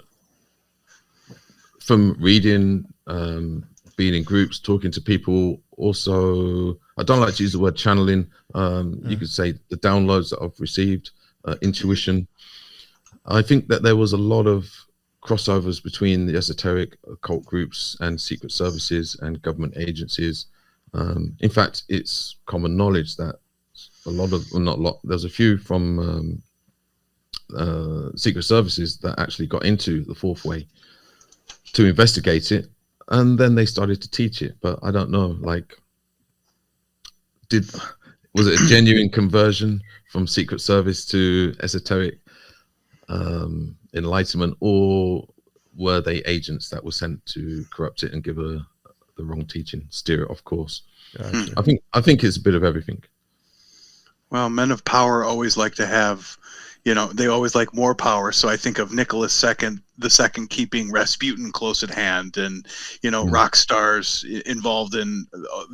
from reading, being in groups, talking to people, also, I don't like to use the word channeling. You could say the downloads that I've received, intuition. I think that there was a lot of crossovers between the esoteric occult groups and secret services and government agencies. In fact, it's common knowledge that a lot of, well, not a lot, there's a few from secret services that actually got into the fourth way to investigate it, and then they started to teach it. But I don't know, like, was it a genuine conversion from secret service to esoteric enlightenment, or were they agents that were sent to corrupt it and give the wrong teaching, steer it off course? Gotcha. I think it's a bit of everything. Well, men of power always like to have, you know, they always like more power. So I think of Nicholas II keeping Rasputin close at hand, and, you know, rock stars involved in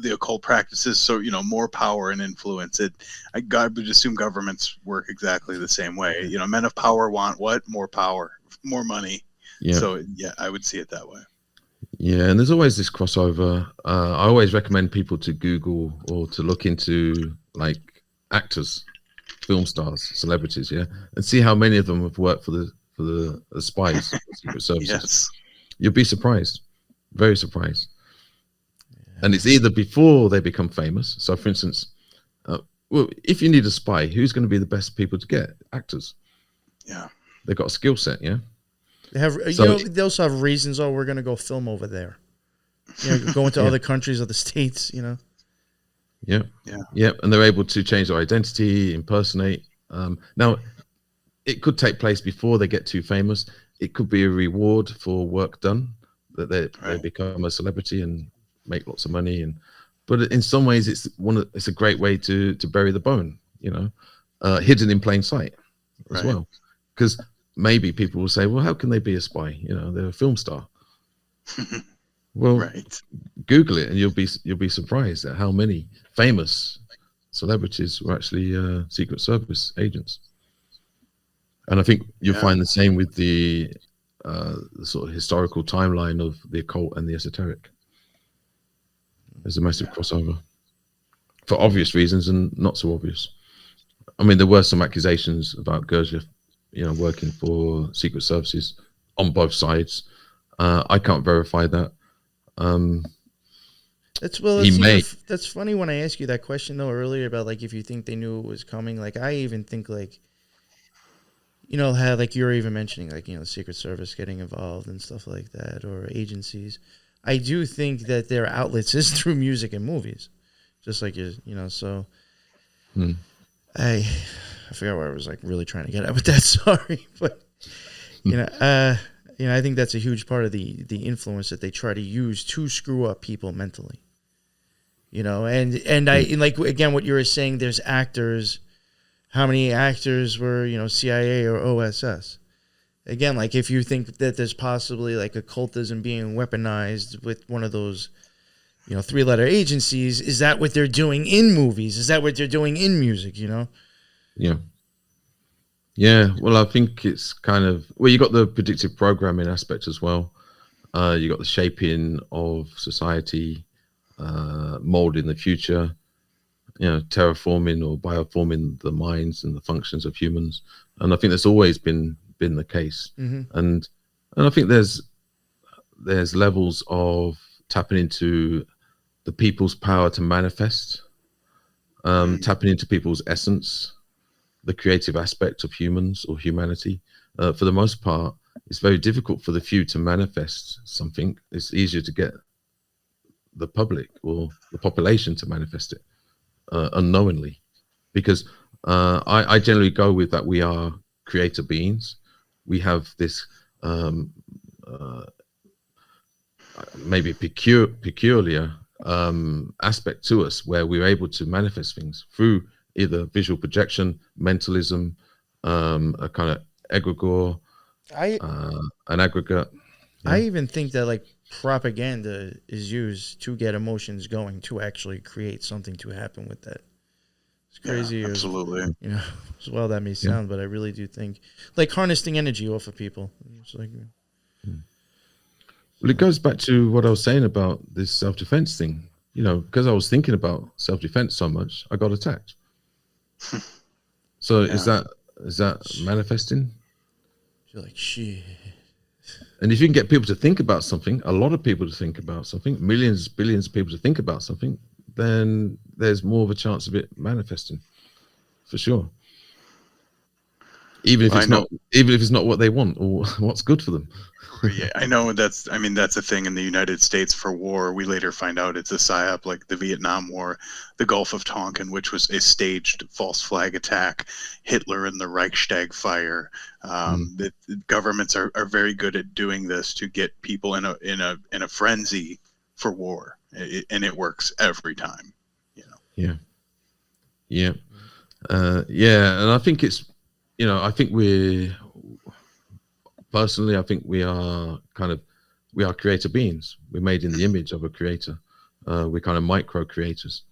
the occult practices. So, you know, more power and influence. I would assume governments work exactly the same way. You know, men of power want what? More power, more money. Yeah. So yeah, I would see it that way. Yeah, and there's always this crossover. I always recommend people to Google or to look into like actors, film stars, celebrities, and see how many of them have worked for the spies, secret services. Yes. You'll be surprised, very surprised. And it's either before they become famous. So, for instance, well, if you need a spy, who's going to be the best people to get? Actors. Yeah. They've got a skill set. Yeah. They have, So- you know, they also have reasons. Oh, we're going to go film over there. You know, go into other countries or the States, you know. Yeah, and they're able to change their identity, impersonate. Now, it could take place before they get too famous. It could be a reward for work done, that they become a celebrity and make lots of money. But in some ways, it's a great way to bury the bone. You know, hidden in plain sight as well, because maybe people will say, well, how can they be a spy? You know, they're a film star. Well, Google it and you'll be surprised at how many famous celebrities were actually Secret Service agents. And I think you'll find the same with the sort of historical timeline of the occult and the esoteric. There's a massive crossover for obvious reasons and not so obvious. I mean, there were some accusations about Gurdjieff, you know, working for Secret Services on both sides. I can't verify that. That's funny when I asked you that question though earlier about like if you think they knew it was coming. Like I even think like, you know, how like you're even mentioning like, you know, the Secret Service getting involved and stuff like that, or agencies. I do think that their outlets is through music and movies, just like you know. So I forgot what I was like really trying to get at with that. Sorry, but you know, I think that's a huge part of the influence that they try to use to screw up people mentally. You know, and like again, what you were saying, there's actors. How many actors were, you know, CIA or OSS? Again, like if you think that there's possibly like occultism being weaponized with one of those, you know, 3-letter agencies, is that what they're doing in movies? Is that what they're doing in music? You know? Yeah. Well, I think it's kind of, well, you got the predictive programming aspect as well. You got the shaping of society, molding the future, you know, terraforming or bioforming the minds and the functions of humans. And I think that's always been the case. And I think there's levels of tapping into the people's power to manifest, tapping into people's essence, the creative aspect of humans or humanity. For the most part, it's very difficult for the few to manifest something. It's easier to get the public or the population to manifest it unknowingly, because I generally go with that we are creator beings. We have this maybe peculiar aspect to us, where we're able to manifest things through either visual projection, mentalism, a kind of egregore, an aggregate. I even think that like propaganda is used to get emotions going, to actually create something to happen with that. It's crazy. Yeah, absolutely. You know, as well that may sound, but I really do think like harnessing energy off of people. It's like, well, it goes back to what I was saying about this self-defense thing. You know, because I was thinking about self-defense so much, I got attacked. So is that manifesting? you're like, shit. And if you can get people to think about something, a lot of people to think about something, millions, billions of people to think about something, then there's more of a chance of it manifesting, for sure. Even if it's not what they want or what's good for them. Yeah, I know that's a thing in the United States for war. We later find out it's a psyop, like the Vietnam War, the Gulf of Tonkin, which was a staged false flag attack, Hitler and the Reichstag fire. The governments are very good at doing this to get people in a frenzy for war, and it works every time. You know. Yeah. And I think it's, you know, I think personally, I think we are creator beings. We're made in the image of a creator. We're kind of micro creators.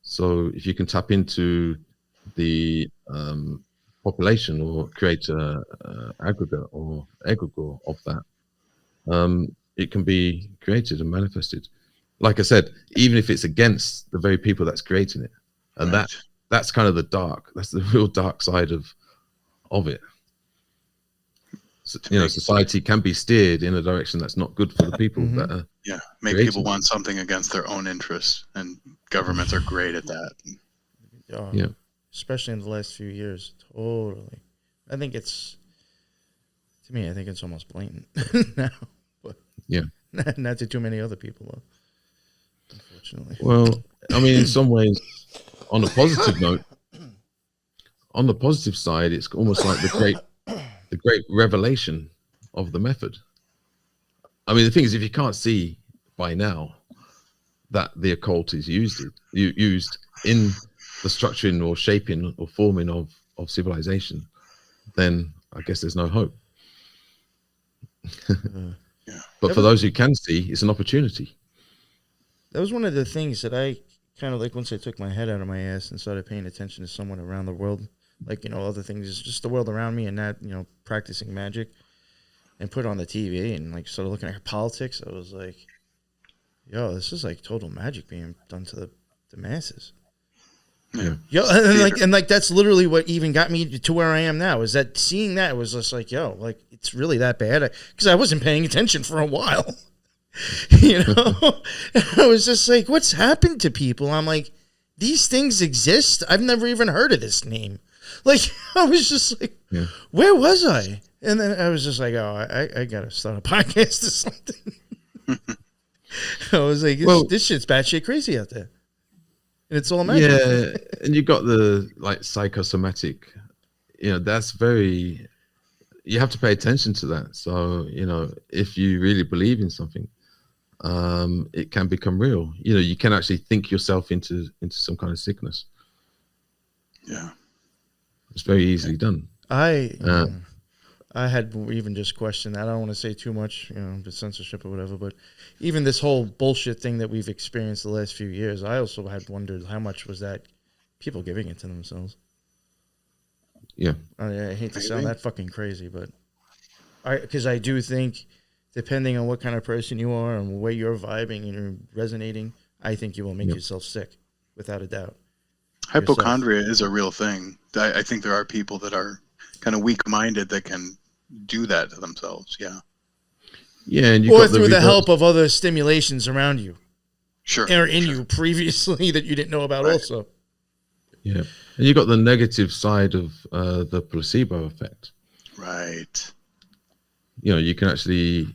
So if you can tap into the population or create a aggregate or egregore of that, it can be created and manifested. Like I said, even if it's against the very people that's creating it, and that's kind of that's the real dark side of it. So, you know, society can be steered in a direction that's not good for the people that are make people want something against their own interests, and governments are great at that. Especially in the last few years. Totally. I think it's almost blatant now. But not to too many other people though, unfortunately. Well, I mean, in some ways, on a positive note, on the positive side, it's almost like the great revelation of the method. I mean, the thing is, if you can't see by now that the occult is used in the structuring or shaping or forming of civilization, then I guess there's no hope. But for those who can see, it's an opportunity. That was one of the things that I kind of like once I took my head out of my ass and started paying attention to someone around the world. Like, you know, other things, just the world around me and not, you know, practicing magic, and put on the TV and like started looking at politics. I was like, yo, this is like total magic being done to the masses. Yo, and that's literally what even got me to where I am now, is that seeing that was just like, yo, like it's really that bad, because I wasn't paying attention for a while. You know, I was just like, what's happened to people? I'm like, these things exist. I've never even heard of this name. Like, I was just like, where was I? And then I was just like, oh, I got to start a podcast or something. I was like, this shit's batshit crazy out there. And it's all magic. Yeah, and you got the, like, psychosomatic, you know, that's very, you have to pay attention to that. So, you know, if you really believe in something, it can become real. You know, you can actually think yourself into some kind of sickness. Yeah. It's very easily done. I had even just questioned that. I don't want to say too much, you know, the censorship or whatever, but even this whole bullshit thing that we've experienced the last few years, I also had wondered how much was that people giving it to themselves. Yeah. I hate to sound that fucking crazy, but because I do think, depending on what kind of person you are and where you're vibing and you're resonating, I think you will make yourself sick, without a doubt. Hypochondria is a real thing. I think there are people that are kind of weak-minded that can do that to themselves. Yeah. Yeah, and or through the help of other stimulations around you. Sure. Or in you previously that you didn't know about also. Yeah. And you got the negative side of the placebo effect. Right. You know, you can actually,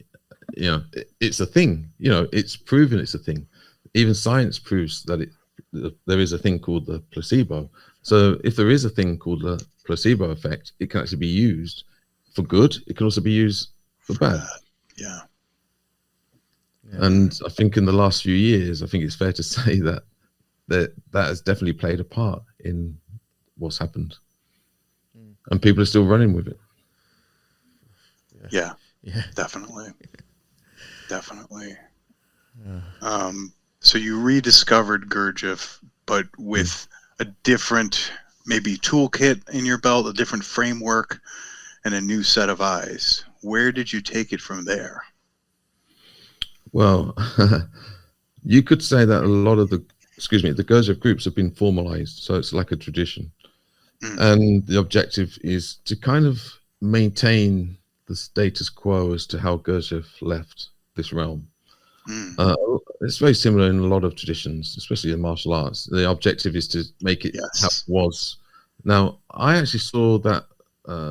you know, it's a thing. You know, it's proven it's a thing. Even science proves that there is a thing called the placebo. So if there is a thing called the placebo effect, it can actually be used for good. It can also be used for bad. Yeah. And I think in the last few years, I think it's fair to say that that has definitely played a part in what's happened, and people are still running with it. Yeah, Yeah. definitely. So you rediscovered Gurdjieff, but with a different maybe toolkit in your belt, a different framework, and a new set of eyes. Where did you take it from there? Well, you could say that a lot of the Gurdjieff groups have been formalized, so it's like a tradition. And the objective is to kind of maintain the status quo as to how Gurdjieff left this realm. It's very similar in a lot of traditions, especially in martial arts. The objective is to make it how it was. Now, I actually saw that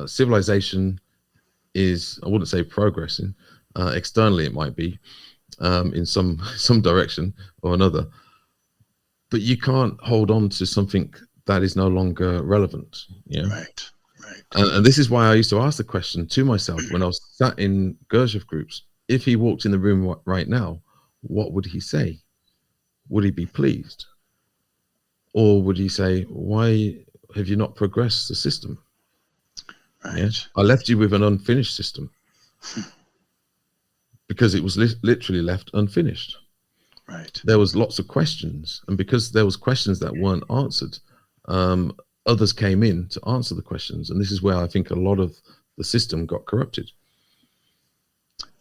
civilization is, I wouldn't say progressing, externally it might be, in some direction or another, but you can't hold on to something that is no longer relevant. Yeah. Right. And this is why I used to ask the question to myself when I was sat in Gurdjieff groups: if he walked in the room right now, what would he say? Would he be pleased? Or would he say, why have you not progressed the system? Right. Yeah? I left you with an unfinished system because it was literally left unfinished. Right. There was lots of questions, and because there was questions that weren't answered, others came in to answer the questions, and this is where I think a lot of the system got corrupted.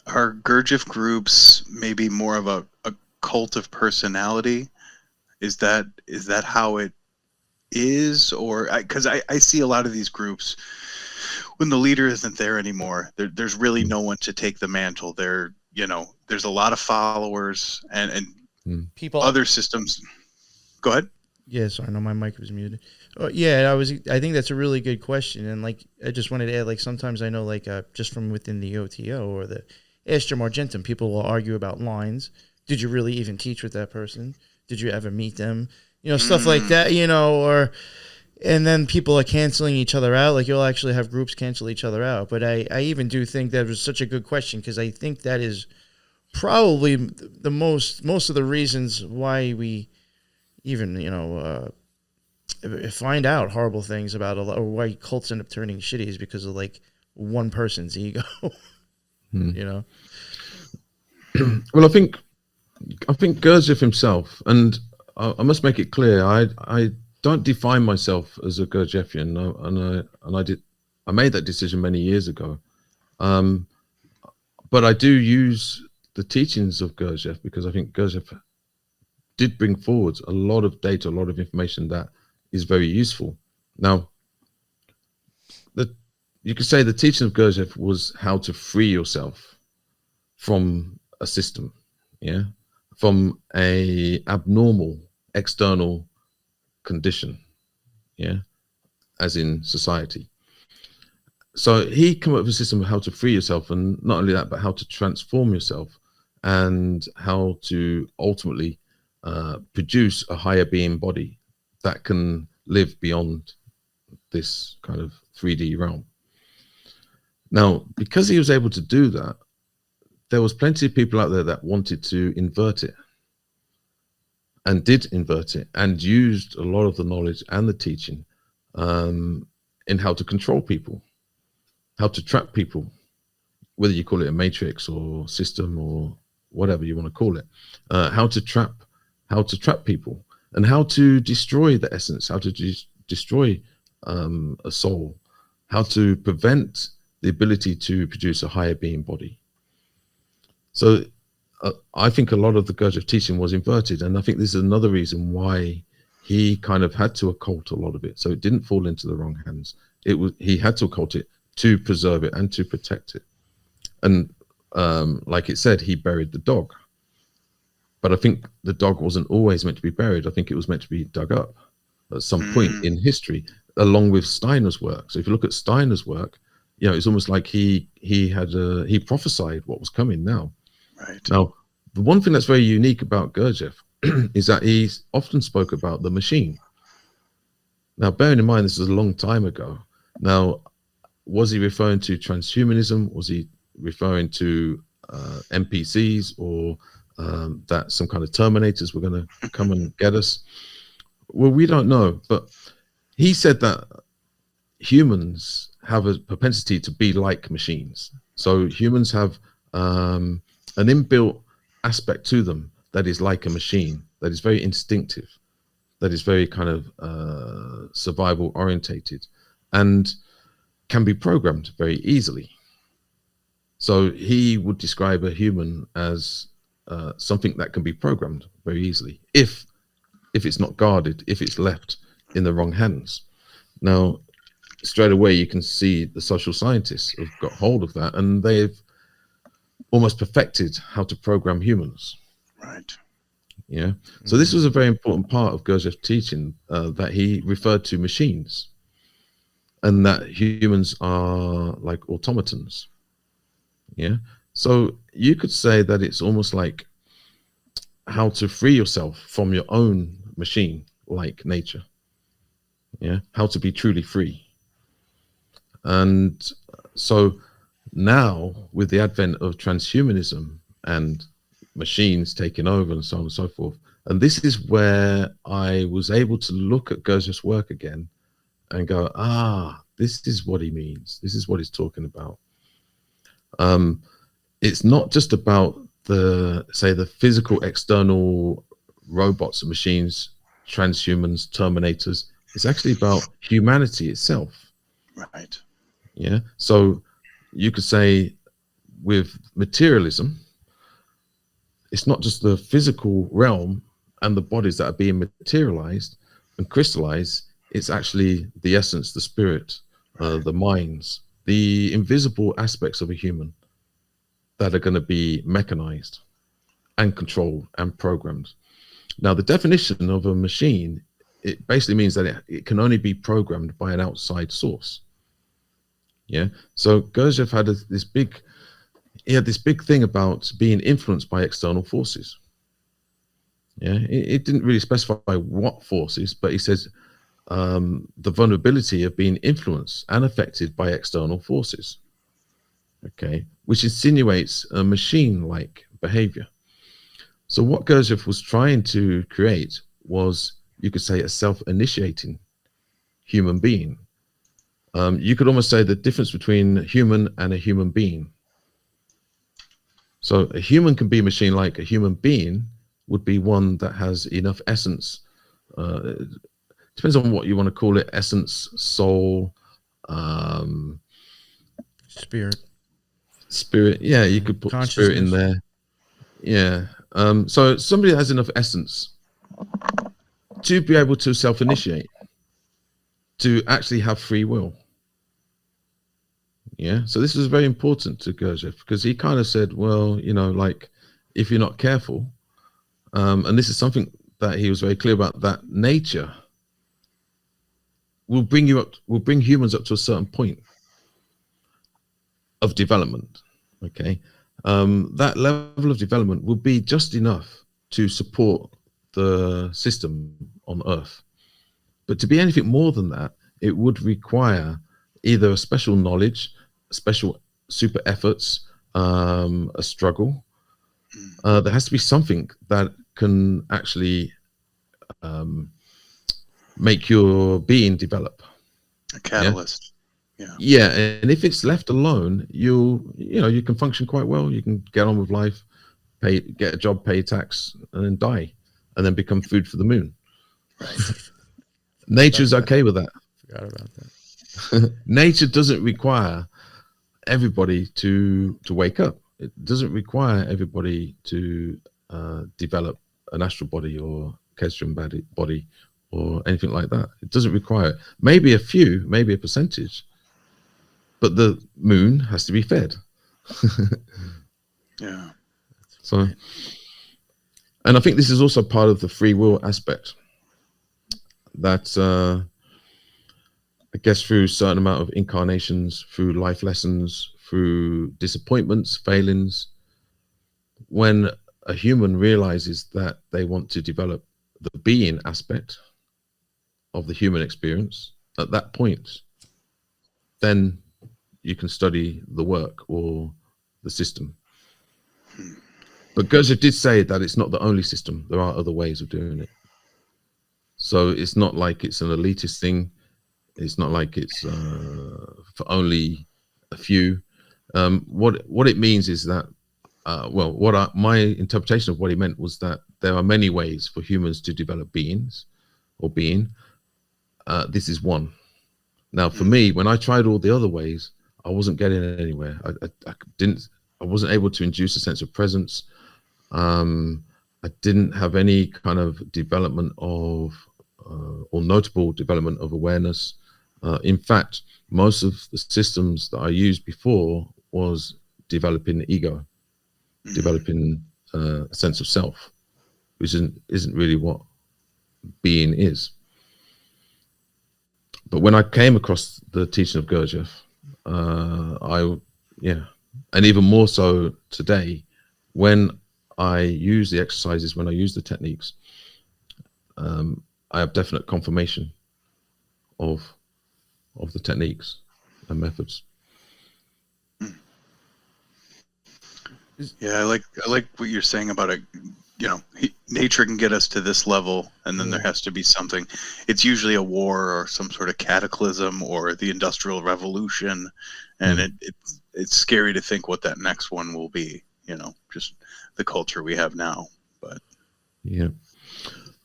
Are Gurdjieff groups maybe more of a cult of personality? Is that how it is? Or because I see a lot of these groups, when the leader isn't there anymore, there's really no one to take the mantle. There's a lot of followers and People, other systems. Go ahead. Yeah, sorry, I know my mic was muted. Yeah, I think that's a really good question, and like I just wanted to add, like sometimes I know, like just from within the OTO or the Astra Argentum, people will argue about lines. Did you really even teach with that person? Did you ever meet them? Stuff like that. And then people are canceling each other out. Like you'll actually have groups cancel each other out. But I even do think that was such a good question, because I think that is probably the most of the reasons why we even find out horrible things about or why cults end up turning shitty is because of like one person's ego. Well, I think Gurdjieff himself, and I must make it clear, I don't define myself as a Gurdjieffian, and I made that decision many years ago, but I do use the teachings of Gurdjieff because I think Gurdjieff did bring forward a lot of data, a lot of information that is very useful. Now, you could say the teaching of Gurdjieff was how to free yourself from a system, from a abnormal external condition, as in society. So he came up with a system of how to free yourself, and not only that, but how to transform yourself and how to ultimately produce a higher being body that can live beyond this kind of 3D realm. Now, because he was able to do that, there was plenty of people out there that wanted to invert it, and did invert it, and used a lot of the knowledge and the teaching in how to control people, how to trap people, whether you call it a matrix or system or whatever you want to call it, how to trap people, and how to destroy the essence, how to destroy a soul, how to prevent the ability to produce a higher being body. So I think a lot of the Gurdjieff teaching was inverted, and I think this is another reason why he kind of had to occult a lot of it, so it didn't fall into the wrong hands. He had to occult it to preserve it and to protect it. And like it said, he buried the dog. But I think the dog wasn't always meant to be buried. I think it was meant to be dug up at some point in history, along with Steiner's work. So if you look at Steiner's work, it's almost like he prophesied what was coming now. Right. Now, the one thing that's very unique about Gurdjieff is that he often spoke about the machine. Now, bearing in mind, this is a long time ago. Now, was he referring to transhumanism? Was he referring to NPCs or that some kind of Terminators were going to come and get us. Well, we don't know, but he said that humans have a propensity to be like machines. So humans have an inbuilt aspect to them that is like a machine, that is very instinctive, that is very kind of survival orientated, and can be programmed very easily. So he would describe a human as something that can be programmed very easily if it's not guarded, if it's left in the wrong hands. Now, straight away you can see the social scientists have got hold of that, and they've almost perfected how to program humans. Right. Yeah. So this was a very important part of Gurdjieff's teaching, that he referred to machines, and that humans are like automatons. Yeah. So you could say that it's almost like how to free yourself from your own machine, like nature. Yeah. How to be truly free. And so now, with the advent of transhumanism and machines taking over and so on and so forth, and this is where I was able to look at Gurdjieff's work again and go, this is what he means. This is what he's talking about. It's not just about the physical external robots and machines, transhumans, terminators. It's actually about humanity itself. Right. Yeah. So you could say with materialism, it's not just the physical realm and the bodies that are being materialized and crystallized. It's actually the essence, the spirit, the minds, the invisible aspects of a human that are going to be mechanized and controlled and programmed. Now, the definition of a machine, it basically means that it can only be programmed by an outside source. Yeah. So Gurdjieff had this big thing about being influenced by external forces. Yeah. It didn't really specify what forces, but he says the vulnerability of being influenced and affected by external forces. Okay. Which insinuates a machine-like behavior. So what Gurdjieff was trying to create was, you could say, a self-initiating human being. You could almost say the difference between a human and a human being. So a human can be machine-like. A human being would be one that has enough essence. Depends on what you want to call it: essence, soul, spirit. Yeah, you could put spirit in there. Yeah. So somebody that has enough essence to be able to self-initiate, to actually have free will. Yeah. So this was very important to Gurdjieff, because he kind of said, well, like, if you're not careful, and this is something that he was very clear about, that nature will bring humans up to a certain point of development. Okay. That level of development will be just enough to support the system on Earth. But to be anything more than that, it would require either a special knowledge, special super efforts, a struggle. There has to be something that can actually make your being develop. A catalyst. Yeah. Yeah, and if it's left alone, you can function quite well. You can get on with life, get a job, pay tax, and then die, and then become food for the moon. Right. Nature's okay with that. Forgot about that. Nature doesn't require everybody to wake up. It doesn't require everybody to develop an astral body or Kestrian body or anything like that. It doesn't require it. Maybe a few, maybe a percentage, but the moon has to be fed. Yeah. So, and I think this is also part of the free will aspect, that I guess through a certain amount of incarnations, through life lessons, through disappointments, failings, when a human realizes that they want to develop the being aspect of the human experience, at that point, then you can study the work or the system. But Gurdjieff did say that it's not the only system. There are other ways of doing it. So it's not like it's an elitist thing. It's not like it's for only a few. What it means is that, my interpretation of what he meant was that there are many ways for humans to develop beings or being. This is one. Now, for me, when I tried all the other ways, I wasn't getting anywhere. I wasn't able to induce a sense of presence. I didn't have any kind of development of or notable development of awareness. In fact, most of the systems that I used before was developing ego, developing a sense of self, which isn't really what being is. But when I came across the teaching of Gurdjieff, and even more so today, when I use the exercises, when I use the techniques, I have definite confirmation of the techniques and methods. Yeah, I like what you're saying about it. You know, nature can get us to this level, and then there has to be something. It's usually a war or some sort of cataclysm or the Industrial Revolution, and it's scary to think what that next one will be. You know, just the culture we have now. But yeah,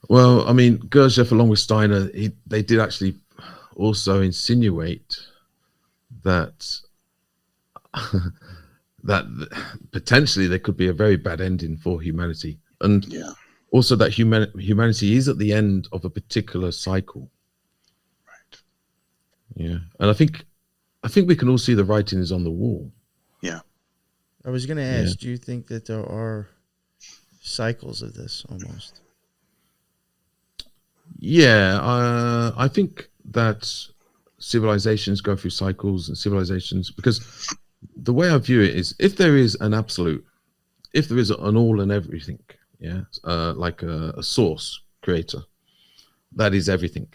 well, I mean, Gurdjieff along with Steiner, they did actually also insinuate that that potentially there could be a very bad ending for humanity, and also that humanity is at the end of a particular cycle. Right. Yeah, and I think we can all see the writing is on the wall. Yeah. I was going to ask, do you think that there are cycles of this almost? Yeah, I think that civilizations go through cycles, and civilizations, because the way I view it is, if there is an absolute, if there is an all and everything, like a source creator, that is everything,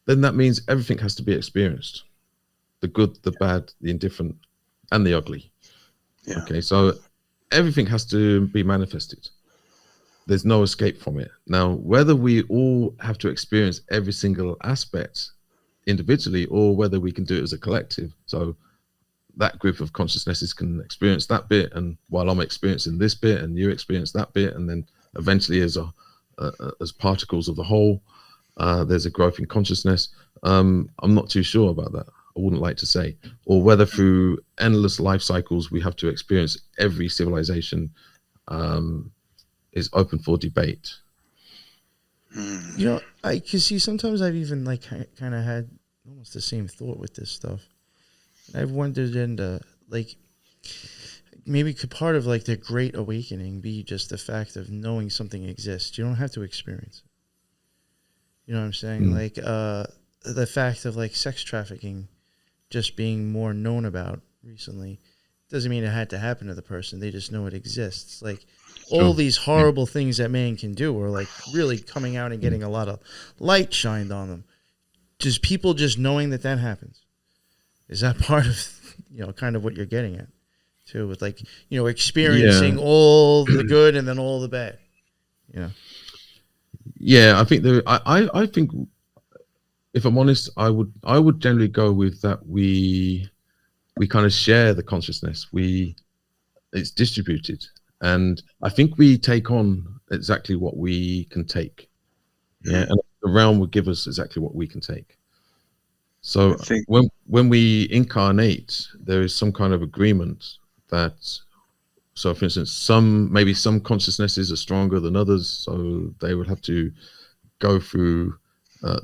then that means everything has to be experienced. The good, the bad, the indifferent, and the ugly. Yeah. Okay, so everything has to be manifested. There's no escape from it. Now, whether we all have to experience every single aspect individually, or whether we can do it as a collective, so that group of consciousnesses can experience that bit, and while I'm experiencing this bit and you experience that bit, and then eventually as particles of the whole, there's a growth in consciousness. I'm not too sure about that. I wouldn't like to say, or whether through endless life cycles we have to experience every civilization, is open for debate. You know, because see, sometimes I've even like kind of had almost the same thought with this stuff. I've wondered into like, maybe could part of like the Great Awakening be just the fact of knowing something exists? You don't have to experience it. You know what I'm saying? Like the fact of like sex trafficking just being more known about recently doesn't mean it had to happen to the person. They just know it exists. Like all these horrible things that man can do are like really coming out and getting a lot of light shined on them. Just people just knowing that happens. Is that part of, kind of what you're getting at too, with like, experiencing all the good and then all the bad, Yeah, I think I think, if I'm honest, I would generally go with that. We kind of share the consciousness. It's distributed, and I think we take on exactly what we can take. Yeah, and the realm would give us exactly what we can take. So when we incarnate, there is some kind of agreement that, so for instance, maybe some consciousnesses are stronger than others, so they would have to go through,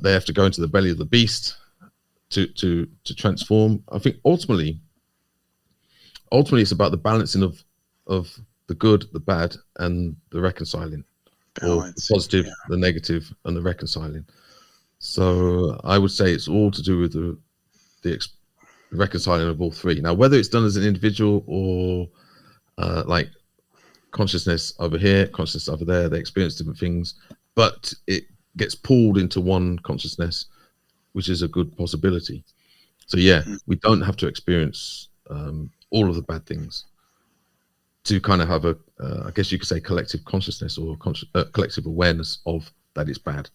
they have to go into the belly of the beast to transform. I think ultimately it's about the balancing of the good, the bad, and the reconciling. Balance, or the positive, the negative, and the reconciling. So I would say it's all to do with the reconciling of all three. Now, whether it's done as an individual or like consciousness over here, consciousness over there, they experience different things, but it gets pulled into one consciousness, which is a good possibility. So yeah, we don't have to experience all of the bad things. to kind of have a, I guess you could say, collective consciousness or collective awareness of that it's bad.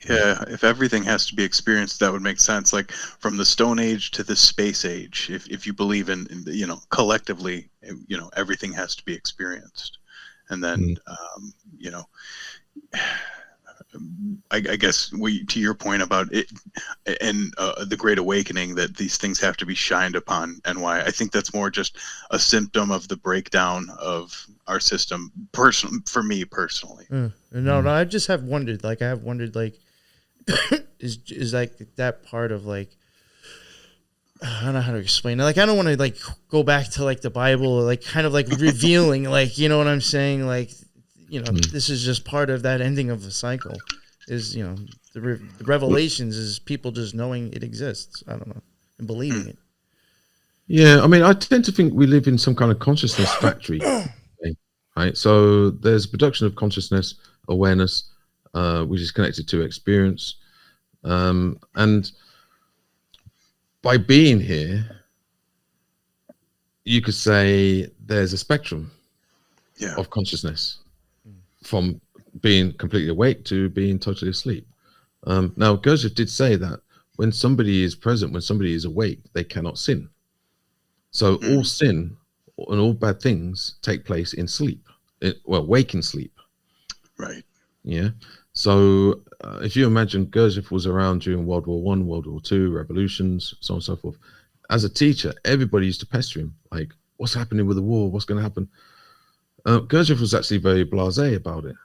Yeah, if everything has to be experienced, that would make sense. Like from the Stone Age to the Space Age, if you believe in collectively, everything has to be experienced. And then, I guess to your point about it and the Great Awakening, that these things have to be shined upon. And why I think that's more just a symptom of the breakdown of our system. For me personally. No, I just have wondered. Like I have wondered, like is like that part of like. I don't know how to explain it. Like, I don't want to like go back to like the Bible, or, like kind of like revealing, like, you know what I'm saying? Like, this is just part of that ending of the cycle is, the revelations is people just knowing it exists. I don't know. And believing it. Yeah. I mean, I tend to think we live in some kind of consciousness factory, right? So there's production of consciousness, awareness, which is connected to experience. And by being here, you could say there's a spectrum of consciousness from being completely awake to being totally asleep. Now, Gurdjieff did say that when somebody is present, when somebody is awake, they cannot sin. So all sin and all bad things take place in sleep, waking sleep. Right. Yeah. So if you imagine Gurdjieff was around during World War I, World War II, revolutions, so on and so forth. As a teacher, everybody used to pester him, like, what's happening with the war? What's going to happen? Gurdjieff was actually very blasé about it.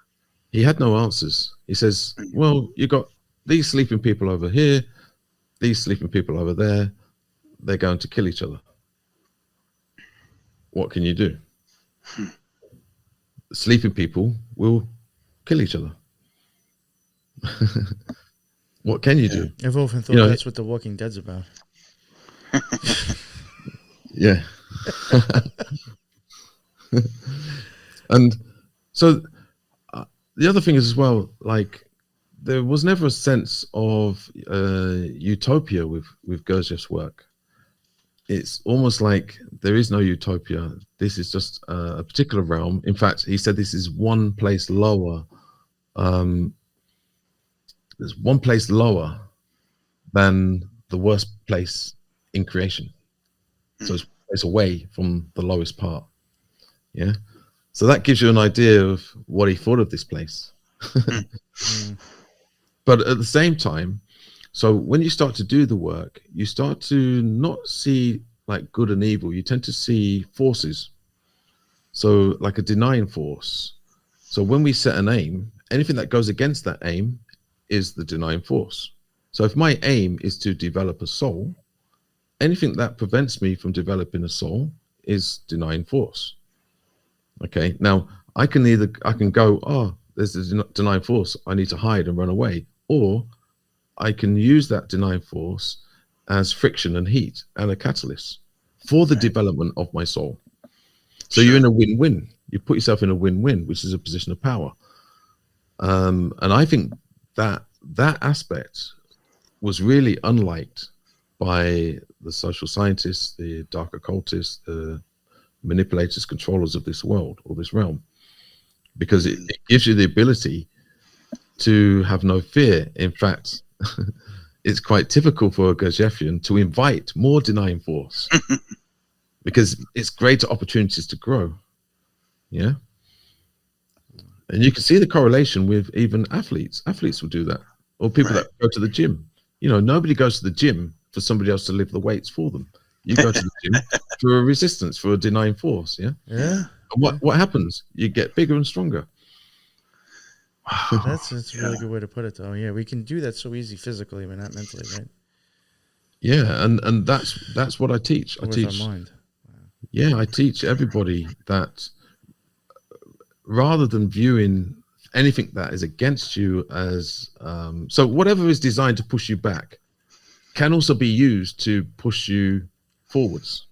He had no answers. He says, well, you got these sleeping people over here, these sleeping people over there. They're going to kill each other. What can you do? Sleeping people will kill each other. What can you do? I've often thought that's what The Walking Dead's about. Yeah. And so the other thing is as well, like there was never a sense of utopia with Gurdjieff's work. It's almost like there is no utopia. This is just a particular realm. In fact, he said this is one place lower. There's one place lower than the worst place in creation. So it's away from the lowest part. Yeah. So that gives you an idea of what he thought of this place. But at the same time, so when you start to do the work, you start to not see like good and evil. You tend to see forces. So like a denying force. So when we set an aim, anything that goes against that aim is the denying force. So if my aim is to develop a soul, anything that prevents me from developing a soul is denying force. Okay, now I can go, oh, there's a denying force, I need to hide and run away, or I can use that denying force as friction and heat and a catalyst for the development of my soul. So you're in a win-win. You put yourself in a win-win, which is a position of power. And I think that aspect was really unliked by the social scientists, the dark occultists, the manipulators, controllers of this world or this realm, because it gives you the ability to have no fear. In fact, it's quite typical for a Gurdjieffian to invite more denying force because it's greater opportunities to grow. Yeah. And you can see the correlation with even athletes. Athletes will do that, or people that go to the gym. You know, nobody goes to the gym for somebody else to lift the weights for them. You go to the gym for a resistance, for a denying force. Yeah. Yeah. And what happens? You get bigger and stronger. That's a really good way to put it, though. Yeah, we can do that so easy physically, but not mentally, right? Yeah, and that's what I teach. I teach. Our mind. Yeah, I teach everybody that rather than viewing anything that is against you as so whatever is designed to push you back can also be used to push you forwards.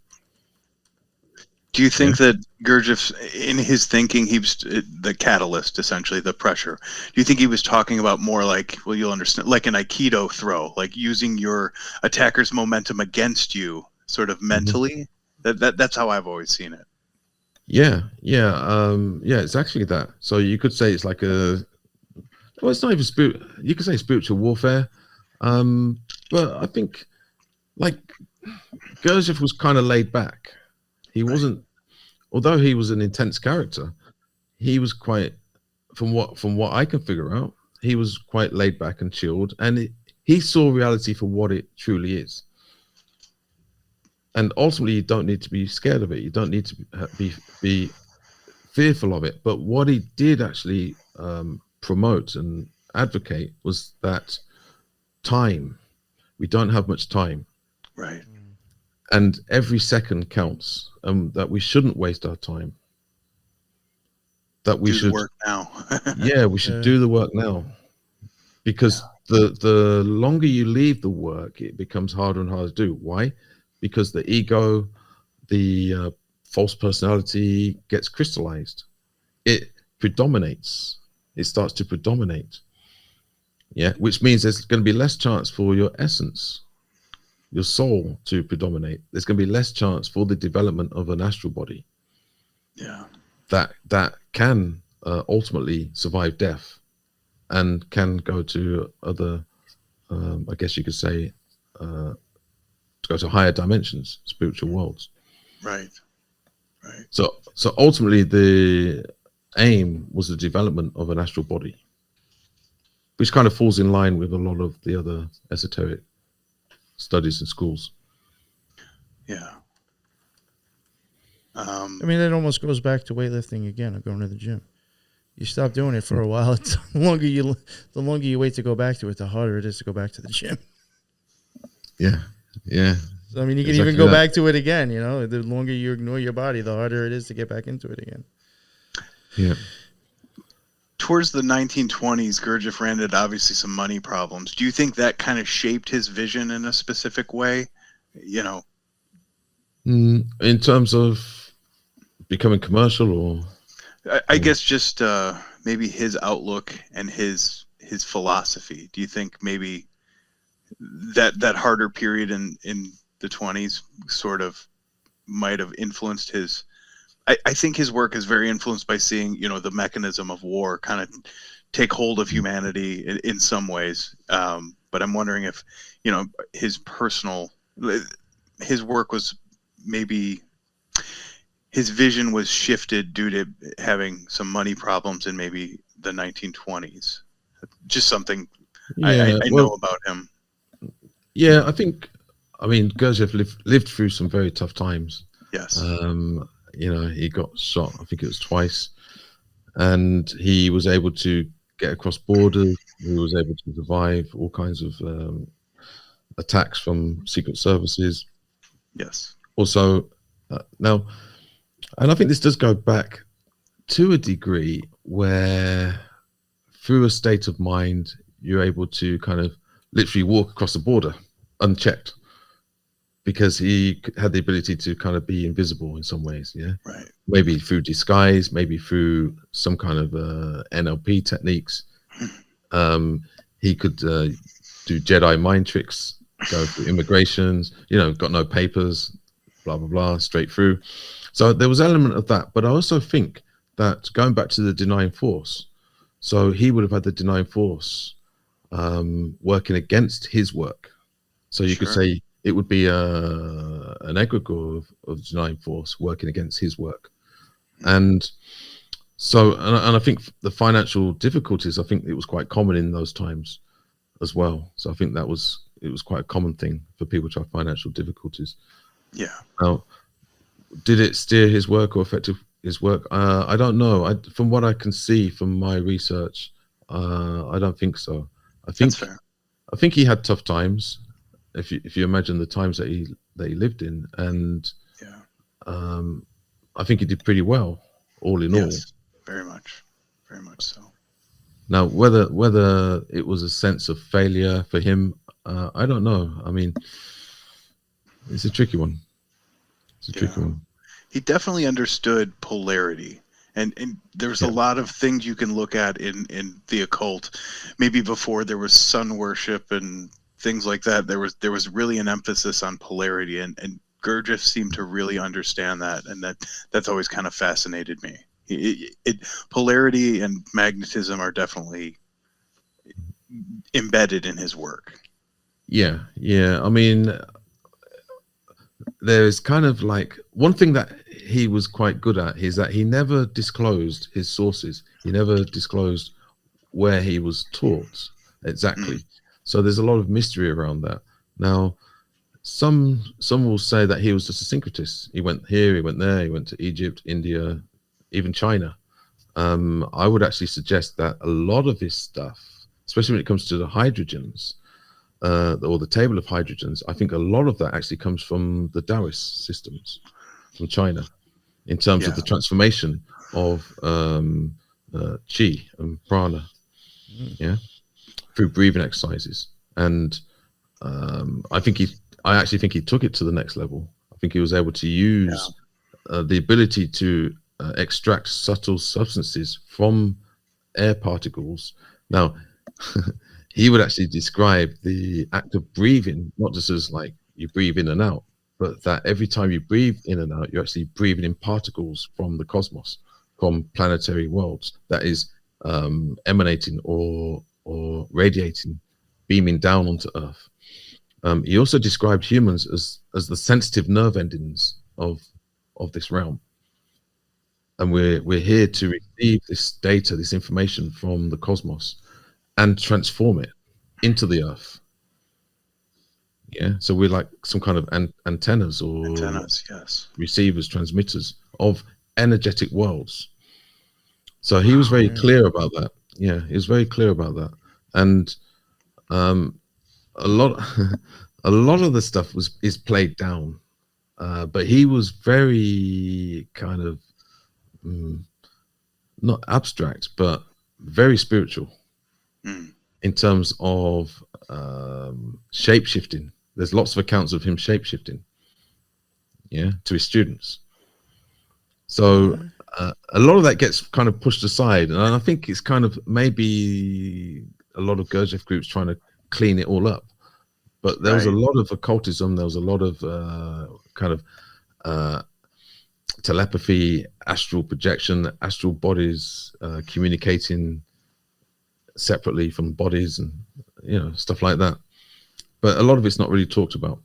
Do you think that Gurdjieff, in his thinking, he was the catalyst, essentially, the pressure? Do you think he was talking about more like, well, you'll understand, like an Aikido throw, like using your attacker's momentum against you, sort of mentally? That's how I've always seen it. Yeah, it's actually that. So you could say it's like well, it's not even spirit. You could say spiritual warfare, but I think like Gurdjieff was kind of laid back. He wasn't, although he was an intense character. He was quite, from what I can figure out, he was quite laid back and chilled, and he saw reality for what it truly is. And ultimately, you don't need to be scared of it. You don't need to be fearful of it. But what he did actually promote and advocate was that time. We don't have much time. Right. And every second counts, that we shouldn't waste our time. That we Do should work now. we should do the work now. Because the longer you leave the work, it becomes harder and harder to do. Why? Because the ego, the false personality gets crystallized. It predominates. It starts to predominate. Yeah, which means there's going to be less chance for your essence, your soul, to predominate. There's going to be less chance for the development of an astral body. Yeah. That can ultimately survive death and can go to other, I guess you could say, to go to higher dimensions, spiritual worlds. Right. Right. So ultimately, the aim was the development of an astral body, which kind of falls in line with a lot of the other esoteric studies and schools. Yeah. I mean, that almost goes back to weightlifting again, or going to the gym. You stop doing it for a while. The longer you wait to go back to it, the harder it is to go back to the gym. Yeah. So, I mean, you can even go back to it again. You know, the longer you ignore your body, the harder it is to get back into it again. Yeah. Towards the 1920s, Gurdjieff ran into obviously some money problems. Do you think that kind of shaped his vision in a specific way? You know, in terms of becoming commercial, or I guess just maybe his outlook and his philosophy. Do you think maybe that harder period in the 20s sort of might have influenced his? I think his work is very influenced by seeing, you know, the mechanism of war kind of take hold of humanity in some ways. But I'm wondering if, you know, his work was maybe, his vision was shifted due to having some money problems in maybe the 1920s. Just something I know about him. Yeah, I mean, Gurdjieff lived through some very tough times. Yes. You know, he got shot, I think it was twice, and he was able to get across borders. He was able to survive all kinds of attacks from secret services. Yes. Also, now, and I think this does go back to a degree where, through a state of mind, you're able to kind of literally walk across the border unchecked, because he had the ability to kind of be invisible in some ways. Yeah. Right. Maybe through disguise, maybe through some kind of NLP techniques. He could do Jedi mind tricks, go through immigrations, you know, got no papers, blah, blah, blah, straight through. So there was an element of that. But I also think that, going back to the denying force, so he would have had the denying force working against his work. So you could say it would be an egregore of denying force working against his work. And so, and I think the financial difficulties, I think it was quite common in those times as well. So I think it was quite a common thing for people to have financial difficulties. Yeah. Now, did it steer his work or affect his work? I don't know. From what I can see from my research, I don't think so. That's fair. I think he had tough times. If you imagine the times that he lived in, and I think he did pretty well, all in all. Very much so. Now, whether it was a sense of failure for him, I don't know. I mean, it's a tricky one. He definitely understood polarity. And there's a lot of things you can look at in the occult. Maybe before there was sun worship and things like that, there was really an emphasis on polarity. And Gurdjieff seemed to really understand that, and that's always kind of fascinated me. Polarity and magnetism are definitely embedded in his work. Yeah. I mean, there's kind of like one thing that he was quite good at is that he never disclosed his sources. He never disclosed where he was taught exactly. So there's a lot of mystery around that. Now, some will say that he was just a syncretist. He went here, he went there, he went to Egypt, India, even China. I would actually suggest that a lot of his stuff, especially when it comes to the hydrogens, or the table of hydrogens, I think a lot of that actually comes from the Taoist systems from China, in terms of the transformation of chi and prana, through breathing exercises. And I actually think he took it to the next level. I think he was able to use the ability to extract subtle substances from air particles. Now, he would actually describe the act of breathing not just as like you breathe in and out, but that every time you breathe in and out, you're actually breathing in particles from the cosmos, from planetary worlds, that is emanating or radiating, beaming down onto Earth. He also described humans as the sensitive nerve endings of this realm, and we're here to receive this data, this information from the cosmos, and transform it into the Earth. Yeah, so we're like some kind of antennas, yes, receivers, transmitters of energetic worlds. So he was very clear about that. Yeah, he was very clear about that, and a lot of the stuff is played down, but he was very kind of not abstract, but very spiritual in terms of shape shifting. There's lots of accounts of him shape shifting, to his students. So a lot of that gets kind of pushed aside, and I think it's kind of maybe a lot of Gurdjieff groups trying to clean it all up. But there was a lot of occultism. There was a lot of kind of telepathy, astral projection, astral bodies communicating separately from bodies, and stuff like that. But a lot of it's not really talked about,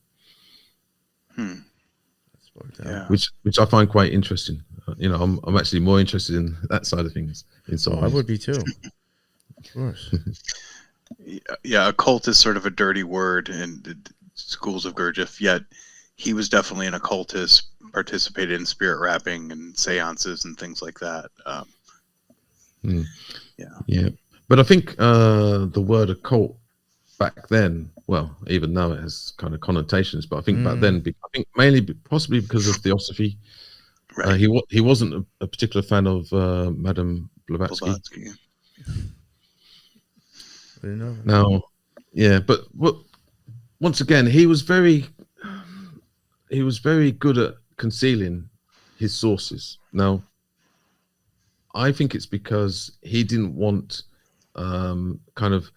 which I find quite interesting. I'm actually more interested in that side of things. I would be too, of course. Yeah, occult is sort of a dirty word in the schools of Gurdjieff, yet he was definitely an occultist, participated in spirit rapping and seances and things like that. Yeah. But I think the word occult back then, well, even now it has kind of connotations, but I think back then, I think mainly possibly because of Theosophy. He wasn't a particular fan of Madame Blavatsky. Now, but once again, he was very good at concealing his sources. Now, I think it's because he didn't want kind of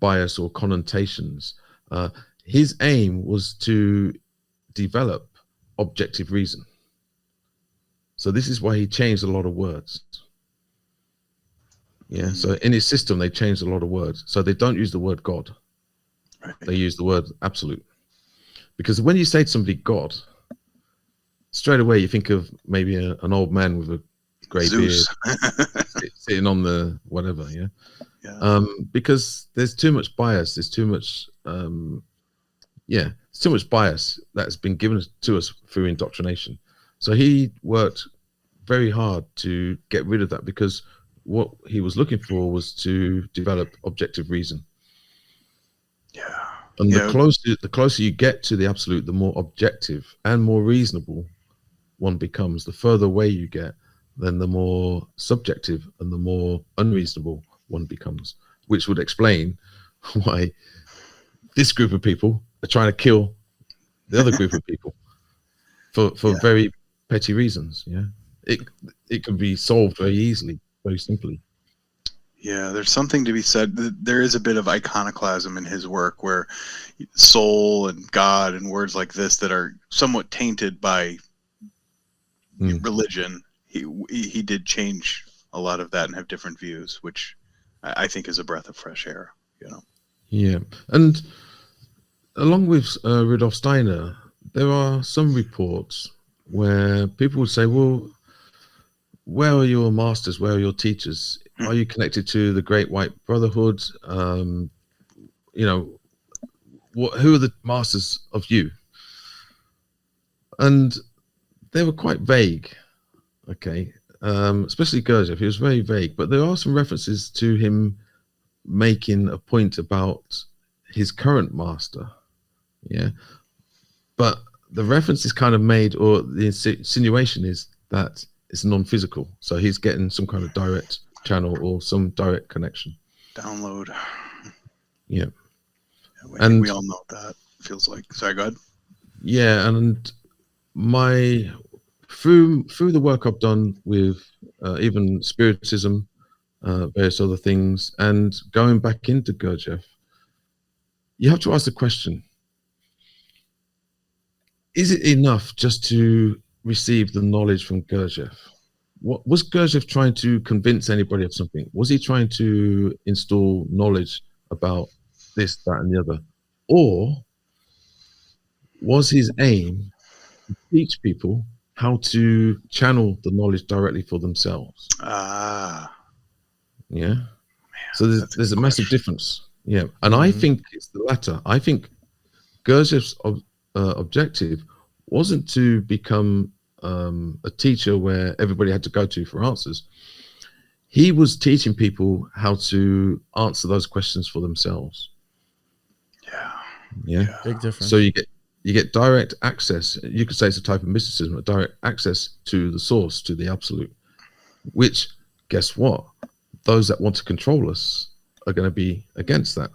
bias or connotations. His aim was to develop objective reason. So this is why he changed a lot of words. Yeah, so in his system, they changed a lot of words. So they don't use the word God. They use the word absolute. Because when you say to somebody God, straight away you think of maybe an old man with a grey beard sitting on the whatever, because there's too much bias. There's too much, it's too much bias that's been given to us through indoctrination. So he worked very hard to get rid of that, because what he was looking for was to develop objective reason. And the closer you get to the absolute, the more objective and more reasonable one becomes. The further away you get, then the more subjective and the more unreasonable one becomes, which would explain why this group of people are trying to kill the other group of people for very petty reasons. It could be solved very easily, very simply. Yeah, there's something to be said. There is a bit of iconoclasm in his work where soul and God and words like this that are somewhat tainted by religion. He did change a lot of that and have different views, which I think is a breath of fresh air, you know. Yeah, and along with Rudolf Steiner, there are some reports where people would say, well, where are your masters? Where are your teachers? Are you connected to the Great White Brotherhood? You know, who are the masters of you? And they were quite vague, okay, especially Gurdjieff. He was very vague, but there are some references to him making a point about his current master, yeah. But the reference is kind of made, or the insinuation is that it's non-physical, so he's getting some kind of direct channel or some direct connection. Download. Yeah. I think we all know what that feels like. Sorry, go ahead. Yeah, and my through the work I've done with even spiritism, various other things, and going back into Gurdjieff, you have to ask the question: is it enough just to receive the knowledge from Gurdjieff? What was Gurdjieff trying to convince anybody of something? Was he trying to install knowledge about this, that, and the other? Or was his aim to teach people how to channel the knowledge directly for themselves? Yeah. So there's a massive difference. Yeah. And I think it's the latter. I think Gurdjieff's objective wasn't to become a teacher where everybody had to go to for answers. He was teaching people how to answer those questions for themselves. Yeah. Big difference. So you get direct access. You could say it's a type of mysticism, a direct access to the source, to the absolute, which, guess what? Those that want to control us are going to be against that.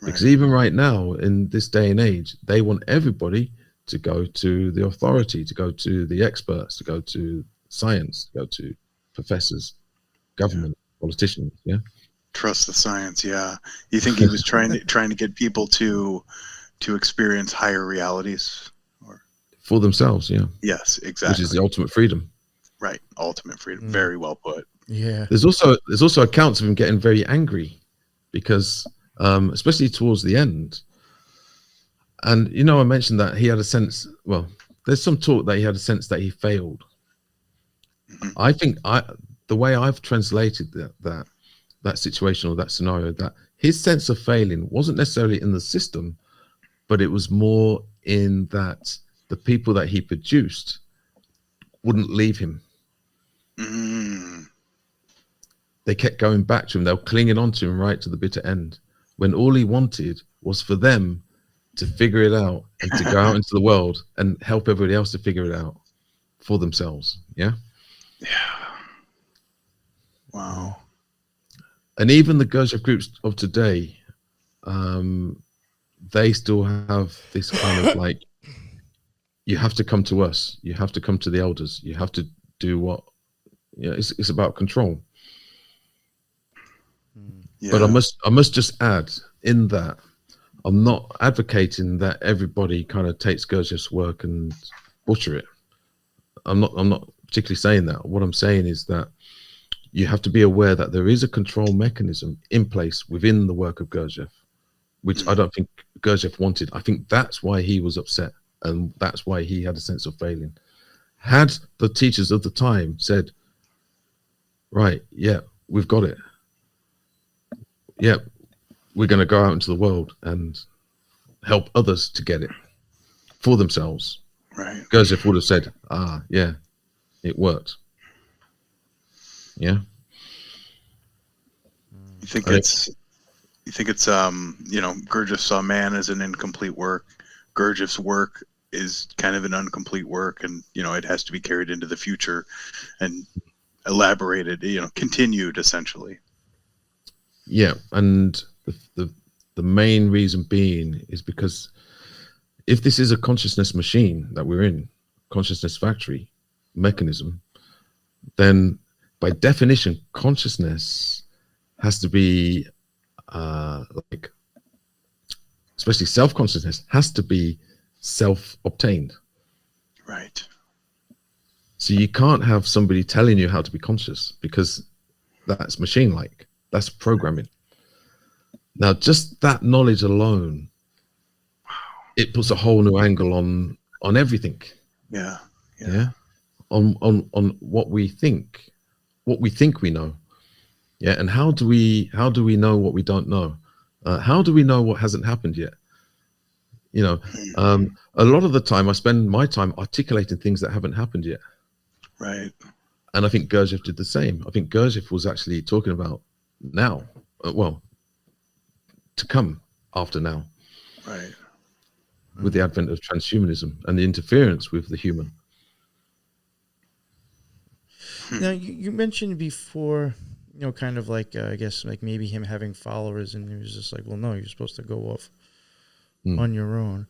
Because even right now, in this day and age, they want everybody to go to the authority, to go to the experts, to go to science, to go to professors, government, politicians. Yeah. Trust the science. Yeah. You think he was trying to get people to experience higher realities, or for themselves? Yeah. Yes, exactly. Which is the ultimate freedom. Right. Ultimate freedom. Very well put. Yeah. There's also accounts of him getting very angry because, especially towards the end. And, you know, I mentioned that he had a sense, well, there's some talk that he had a sense that he failed. I think the way I've translated that situation or that scenario, that his sense of failing wasn't necessarily in the system, but it was more in that the people that he produced wouldn't leave him. They kept going back to him. They were clinging on to him right to the bitter end, when all he wanted was for them to figure it out and to go out into the world and help everybody else to figure it out for themselves. Yeah. Wow. And even the Gurdjieff groups of today, they still have this kind of like, you have to come to us, you have to come to the elders, you have to do what, it's about control. But I must just add in that I'm not advocating that everybody kind of takes Gurdjieff's work and butcher it. I'm not particularly saying that. What I'm saying is that you have to be aware that there is a control mechanism in place within the work of Gurdjieff, which I don't think Gurdjieff wanted. I think that's why he was upset, and that's why he had a sense of failing. Had the teachers of the time said, right, yeah, we've got it. Yeah, we're going to go out into the world and help others to get it for themselves. Right. Gurdjieff would have said, yeah, it worked. Yeah. You think it's Gurdjieff saw man as an incomplete work. Gurdjieff's work is kind of an incomplete work, and it has to be carried into the future and elaborated, continued essentially. Yeah, and the main reason being is because if this is a consciousness machine that we're in, consciousness factory mechanism, then by definition, consciousness has to be like, especially self-consciousness has to be self-obtained. Right. So you can't have somebody telling you how to be conscious, because that's machine-like. That's programming. Now, just that knowledge alone, it puts a whole new angle on everything. Yeah. Yeah. On what we think we know. Yeah. And how do we know what we don't know? How do we know what hasn't happened yet? You know, a lot of the time I spend my time articulating things that haven't happened yet. Right. And I think Gurdjieff did the same. I think Gurdjieff was actually talking about now, well, to come after now. Right. With the advent of transhumanism and the interference with the human. Now, you mentioned before, you know, kind of like, I guess, like maybe him having followers, and he was just like, well, no, you're supposed to go off on your own.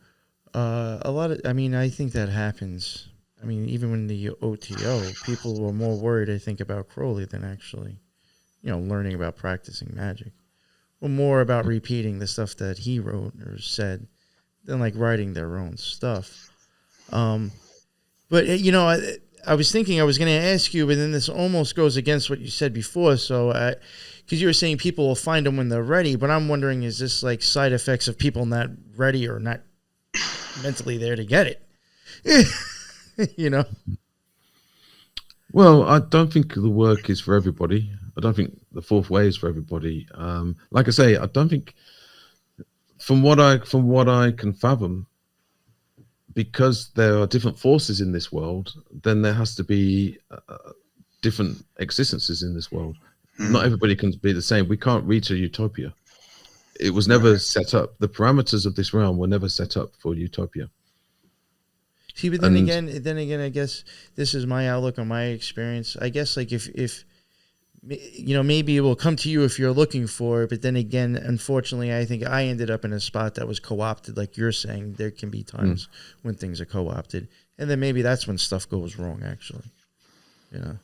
A lot of, I mean, I think that happens. I mean, even when the OTO, people were more worried, I think, about Crowley than actually, you know, learning about practicing magic. Or more about repeating the stuff that he wrote or said than like writing their own stuff. But, you know, I was thinking I was going to ask you, but then this almost goes against what you said before. So, because you were saying people will find them when they're ready, but I'm wondering, is this like side effects of people not ready or not mentally there to get it? You know? Well, I don't think the work is for everybody. I don't think the fourth way is for everybody. Like I say, I don't think, from what I can fathom, because there are different forces in this world, then there has to be different existences in this world. Not everybody can be the same. We can't reach a utopia. It was never set up. The parameters of this realm were never set up for utopia. See, but then again, I guess this is my outlook on my experience. I guess like if you know, maybe it will come to you if you're looking for it. But then again, unfortunately, I think I ended up in a spot that was co-opted. Like you're saying, there can be times when things are co-opted. And then maybe that's when stuff goes wrong, actually. You know,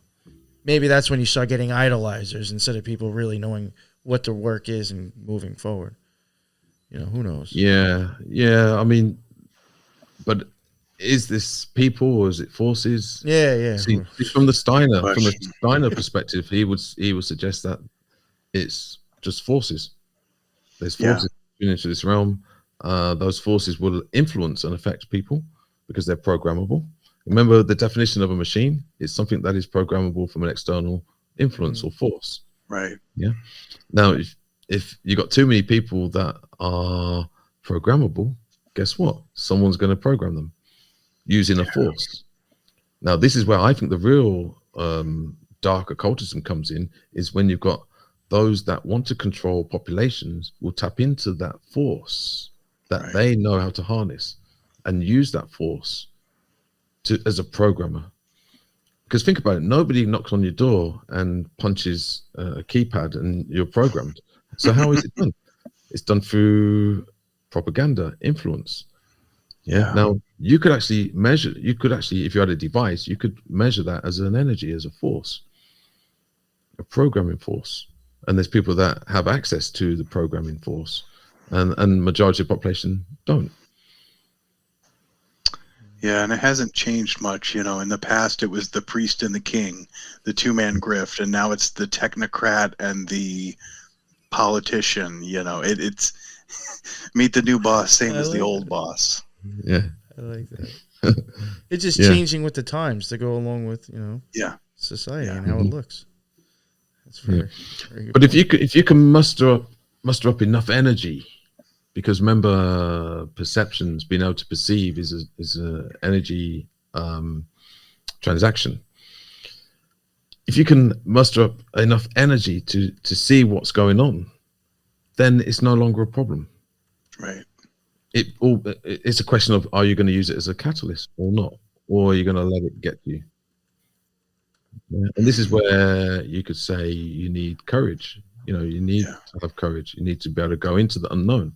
maybe that's when you start getting idolizers instead of people really knowing what their work is and moving forward. You know, who knows? Yeah. I mean, but is this people or is it forces? Yeah. See, from the Steiner perspective, he would suggest that it's just forces. There's forces into this realm. Those forces will influence and affect people because they're programmable. Remember, the definition of a machine is something that is programmable from an external influence or force. Right. Yeah. Now, if you got too many people that are programmable, guess what? Someone's going to program them using a force. Now, this is where I think the real dark occultism comes in, is when you've got those that want to control populations will tap into that force that they know how to harness and use that force as a programmer. Because think about it, nobody knocks on your door and punches a keypad and you're programmed. So how is it done? It's done through propaganda, influence. Yeah. Now you could actually measure. If you had a device, you could measure that as an energy, as a force, a programming force. And there's people that have access to the programming force, and majority of the population don't. Yeah, and it hasn't changed much. You know, in the past, it was the priest and the king, the two-man grift, and now it's the technocrat and the politician. You know, it's meet the new boss, same as the old boss. Yeah, I like that. It's just changing with the times to go along with, you know, society and how it looks. That's very good but point. if you can muster up enough energy, because remember, perceptions, being able to perceive is a energy transaction. If you can muster up enough energy to see what's going on, then it's no longer a problem. Right. It's a question of, are you going to use it as a catalyst or not, or are you going to let it get you? Yeah. And this is where you could say you need courage. You know, you need to have courage. You need to be able to go into the unknown.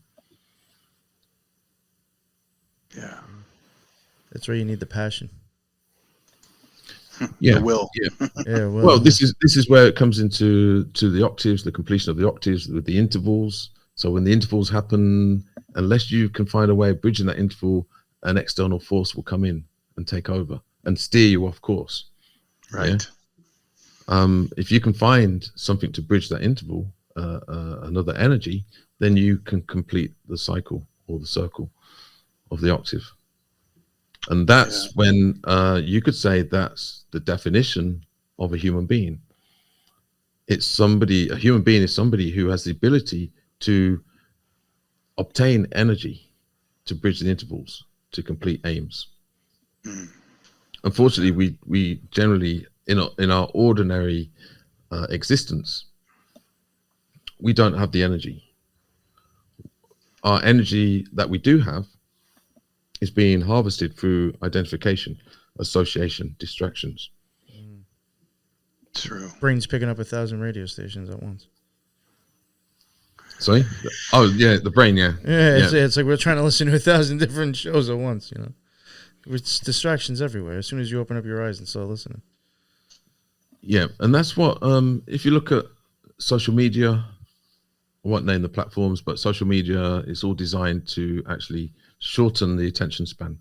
Yeah. That's where you need the passion. Yeah, The will. yeah. Yeah, Well, this is where it comes into the octaves, the completion of the octaves with the intervals. So when the intervals happen, unless you can find a way of bridging that interval, an external force will come in and take over and steer you off course. Right. Yeah? If you can find something to bridge that interval, another energy, then you can complete the cycle or the circle of the octave. And that's when you could say that's the definition of a human being. It's somebody, a human being is somebody who has the ability to obtain energy to bridge the intervals, to complete aims. Unfortunately, we generally, in our ordinary existence, we don't have the energy. Our energy that we do have is being harvested through identification, association, distractions. True. brain's picking up 1,000 radio stations at once. Sorry? Oh, yeah, the brain, yeah. Yeah, it's like we're trying to listen to 1,000 different shows at once, you know. It's distractions everywhere as soon as you open up your eyes and start listening. Yeah, and that's what, if you look at social media, I won't name the platforms, but social media is all designed to actually shorten the attention span.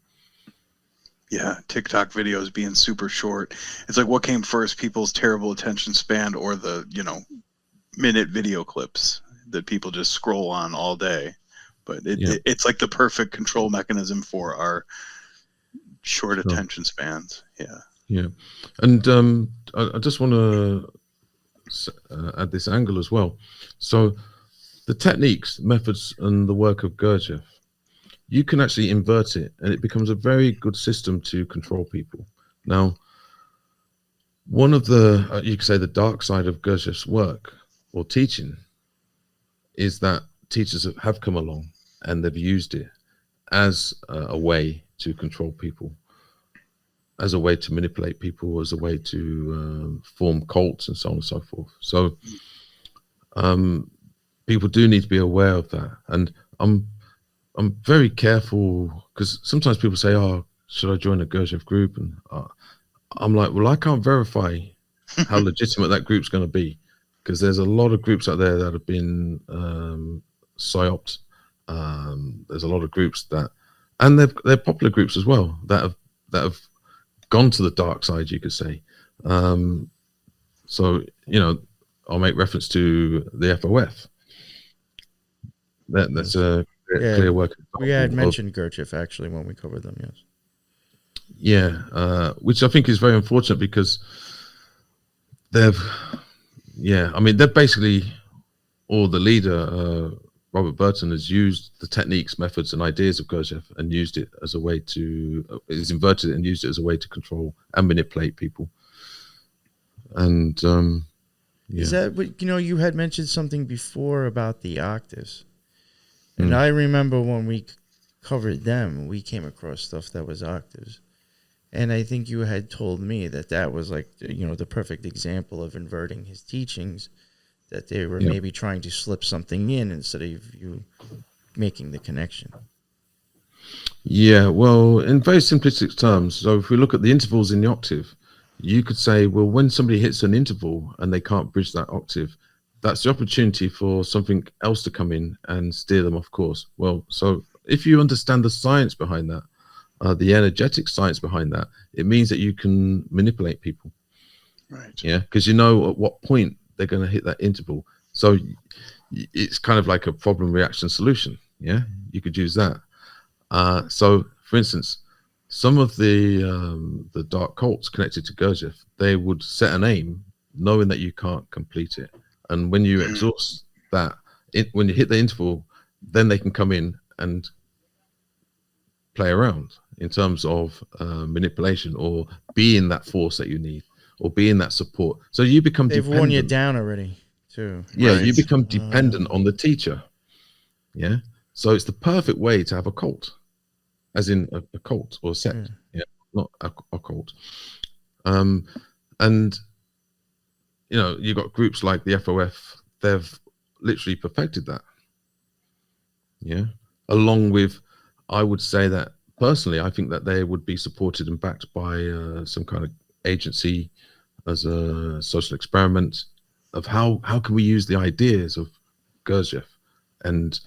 Yeah, TikTok videos being super short. It's like, what came first, people's terrible attention span or the, minute video clips that people just scroll on all day? But it's like the perfect control mechanism for our short attention spans. Yeah. Yeah. And I just want to add this angle as well. So the techniques, methods, and the work of Gurdjieff, you can actually invert it and it becomes a very good system to control people. Now, one of the, you could say the dark side of Gurdjieff's work or teaching is that teachers have come along and they've used it as a way to control people, as a way to manipulate people, as a way to form cults and so on and so forth. So people do need to be aware of that. And I'm very careful because sometimes people say, "Oh, should I join a Gurdjieff group?" And I'm like, well, I can't verify how legitimate that group's going to be because there's a lot of groups out there that have been psyoped. There's a lot of groups that, and they're popular groups as well that have gone to the dark side, you could say. So I'll make reference to the FOF. That's a clear work. We had mentioned Gurdjieff actually when we covered them, yes. Yeah, which I think is very unfortunate because they're basically, or the leader, Robert Burton, has used the techniques, methods, and ideas of Gurdjieff and used it as a way to, is inverted it and used it as a way to control and manipulate people. And Is that what, you had mentioned something before about the octaves. And I remember when we covered them, we came across stuff that was octaves. And I think you had told me that was like, the perfect example of inverting his teachings, that they were maybe trying to slip something in instead of you making the connection. Yeah, well, in very simplistic terms, so if we look at the intervals in the octave, you could say, well, when somebody hits an interval and they can't bridge that octave, that's the opportunity for something else to come in and steer them off course. Well, so if you understand the science behind that, the energetic science behind that, it means that you can manipulate people. Right. Yeah, because at what point they're going to hit that interval. So it's kind of like a problem, reaction, solution. Yeah, you could use that. So, for instance, some of the dark cults connected to Gurdjieff, they would set an aim knowing that you can't complete it. And when you exhaust that, when you hit the interval, then they can come in and play around in terms of manipulation or being that force that you need or being that support. So you become They've dependent. worn you down already, too. Yeah, Right. you become dependent on the teacher. Yeah. So it's the perfect way to have a cult, as in a cult or a sect. Yeah, not a cult. And you got groups like the FOF, they've literally perfected that. Yeah. Along with, I would say that personally, I think that they would be supported and backed by some kind of agency, as a social experiment of how can we use the ideas of Gurdjieff and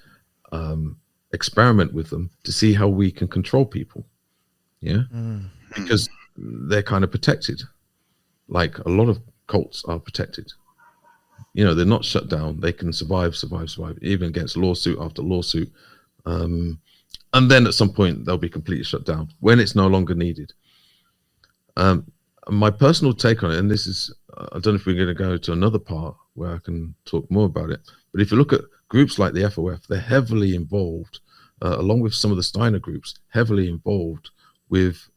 experiment with them to see how we can control people. Yeah, because they're kind of protected, like a lot of cults are protected. You know, they're not shut down. They can survive, even against lawsuit after lawsuit. And then at some point they'll be completely shut down when it's no longer needed. My personal take on it, and this is, I don't know if we're going to go to another part where I can talk more about it, but if you look at groups like the FOF, they're heavily involved, along with some of the Steiner groups, heavily involved with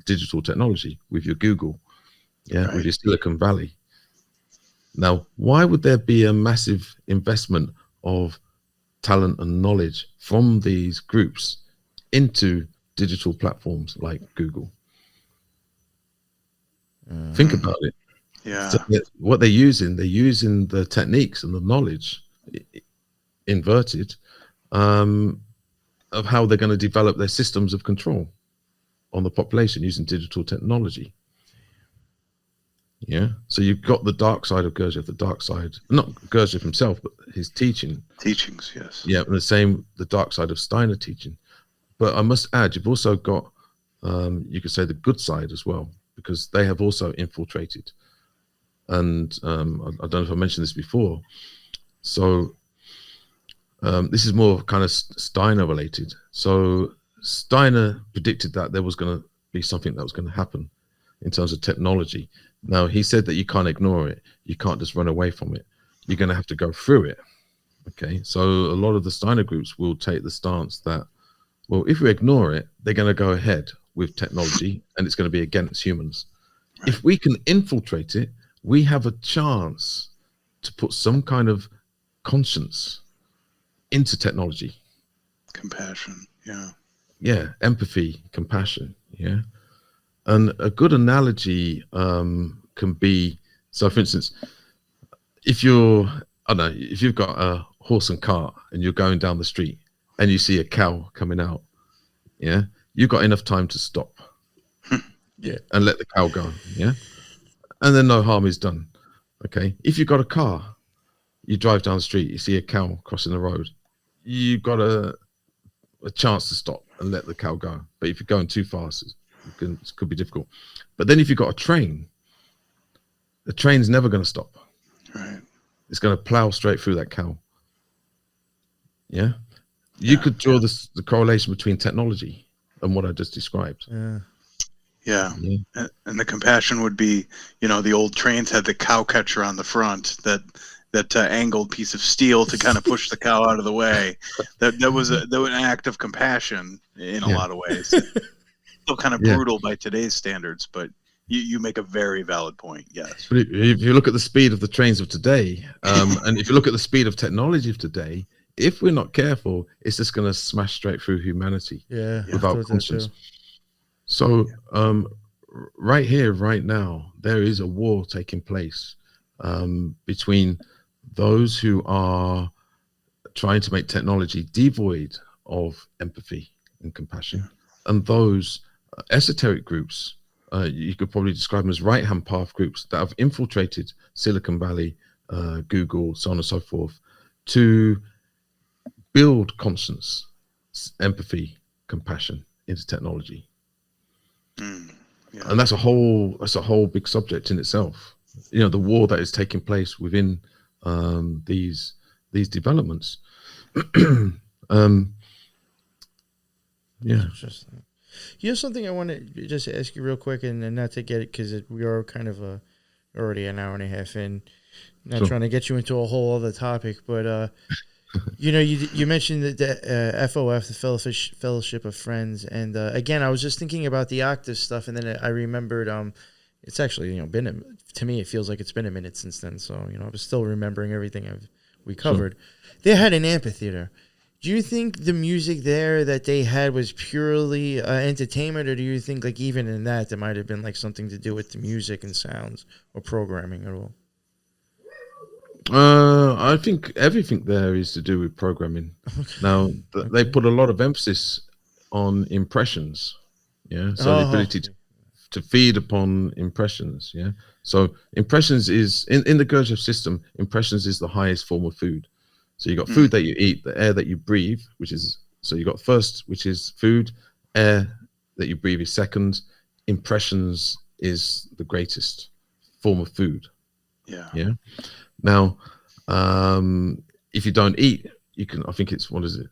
digital technology, with your Google, with your Silicon Valley. Now, why would there be a massive investment of talent and knowledge from these groups into digital platforms like Google? Think about it. Yeah. So what they're using the techniques and the knowledge, inverted, of how they're going to develop their systems of control on the population using digital technology. Yeah. So you've got the dark side of Gurdjieff, the dark side, not Gurdjieff himself, but his teachings, yes. Yeah, and the dark side of Steiner teaching. But I must add, you've also got, you could say, the good side as well, because they have also infiltrated. And I don't know if I mentioned this before. So this is more kind of Steiner related. So Steiner predicted that there was going to be something that was going to happen in terms of technology. Now, he said that you can't ignore it. You can't just run away from it. You're going to have to go through it. Okay. So a lot of the Steiner groups will take the stance that, well, if we ignore it, they're going to go ahead with technology and it's going to be against humans. Right. If we can infiltrate it, we have a chance to put some kind of conscience into technology. Compassion. Yeah. Yeah. Empathy, compassion. Yeah. And a good analogy can be, so for instance, if you've got a horse and cart and you're going down the street and you see a cow coming out, yeah, you've got enough time to stop, and let the cow go, yeah, and then no harm is done. Okay, if you've got a car, you drive down the street, you see a cow crossing the road, you've got a chance to stop and let the cow go. But if you're going too fast, it could be difficult. But then if you've got a train, the train's never going to stop. Right. It's going to plow straight through that cow. Yeah. You could draw the correlation between technology and what I just described. Yeah. And the compassion would be, the old trains had the cow catcher on the front, that angled piece of steel to kind of push the cow out of the way. That was an act of compassion in a lot of ways. Still kind of brutal by today's standards, but you make a very valid point. Yes. But if you look at the speed of the trains of today, and if you look at the speed of technology of today, if we're not careful, it's just going to smash straight through humanity without conscience. So right here, right now, there is a war taking place between those who are trying to make technology devoid of empathy and compassion, and those esoteric groups, you could probably describe them as right-hand path groups that have infiltrated Silicon Valley, Google, so on and so forth, to build conscience, empathy, compassion into technology. And that's a whole big subject in itself. The war that is taking place within these developments. Interesting. Something I want to just ask you real quick, and not to get it, because we are kind of already an hour and a half in. Not trying to get you into a whole other topic, but you mentioned the FOF, the Fellowship of Friends, and again, I was just thinking about the Octave stuff, and then I remembered it's actually to me it feels like it's been a minute since then, so I was still remembering everything we covered. They had an amphitheater. Do you think the music there that they had was purely entertainment, or do you think like even in that there might have been like something to do with the music and sounds or programming at all? I think everything there is to do with programming. Now, they put a lot of emphasis on impressions. Yeah, so the ability to feed upon impressions. Yeah. So impressions is in the Gurdjieff system. Impressions is the highest form of food. So you got food that you eat, the air that you breathe, which is, so you got first, which is food, air that you breathe is second, impressions is the greatest form of food. Yeah. Yeah. Now, if you don't eat, you can, I think it's, what is it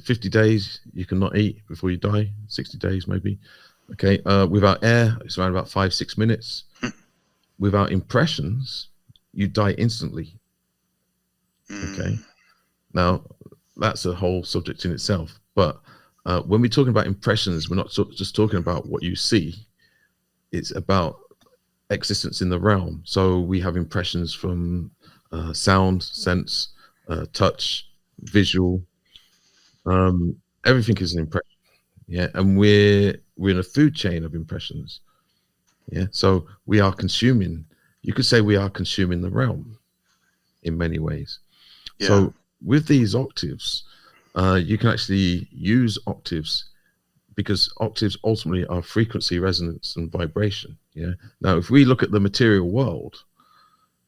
50 days you cannot eat before you die, 60 days maybe. Okay. Without air, it's around about 5-6 minutes. Without impressions, you die instantly. Okay. Now, that's a whole subject in itself. But when we're talking about impressions, we're not just talking about what you see. It's about existence in the realm. So we have impressions from sound, sense, touch, visual. Everything is an impression. Yeah. And we're in a food chain of impressions. Yeah. So we are consuming, you could say we are consuming the realm in many ways. Yeah. So with these octaves, you can actually use octaves because octaves ultimately are frequency, resonance, and vibration. Yeah. Now, if we look at the material world,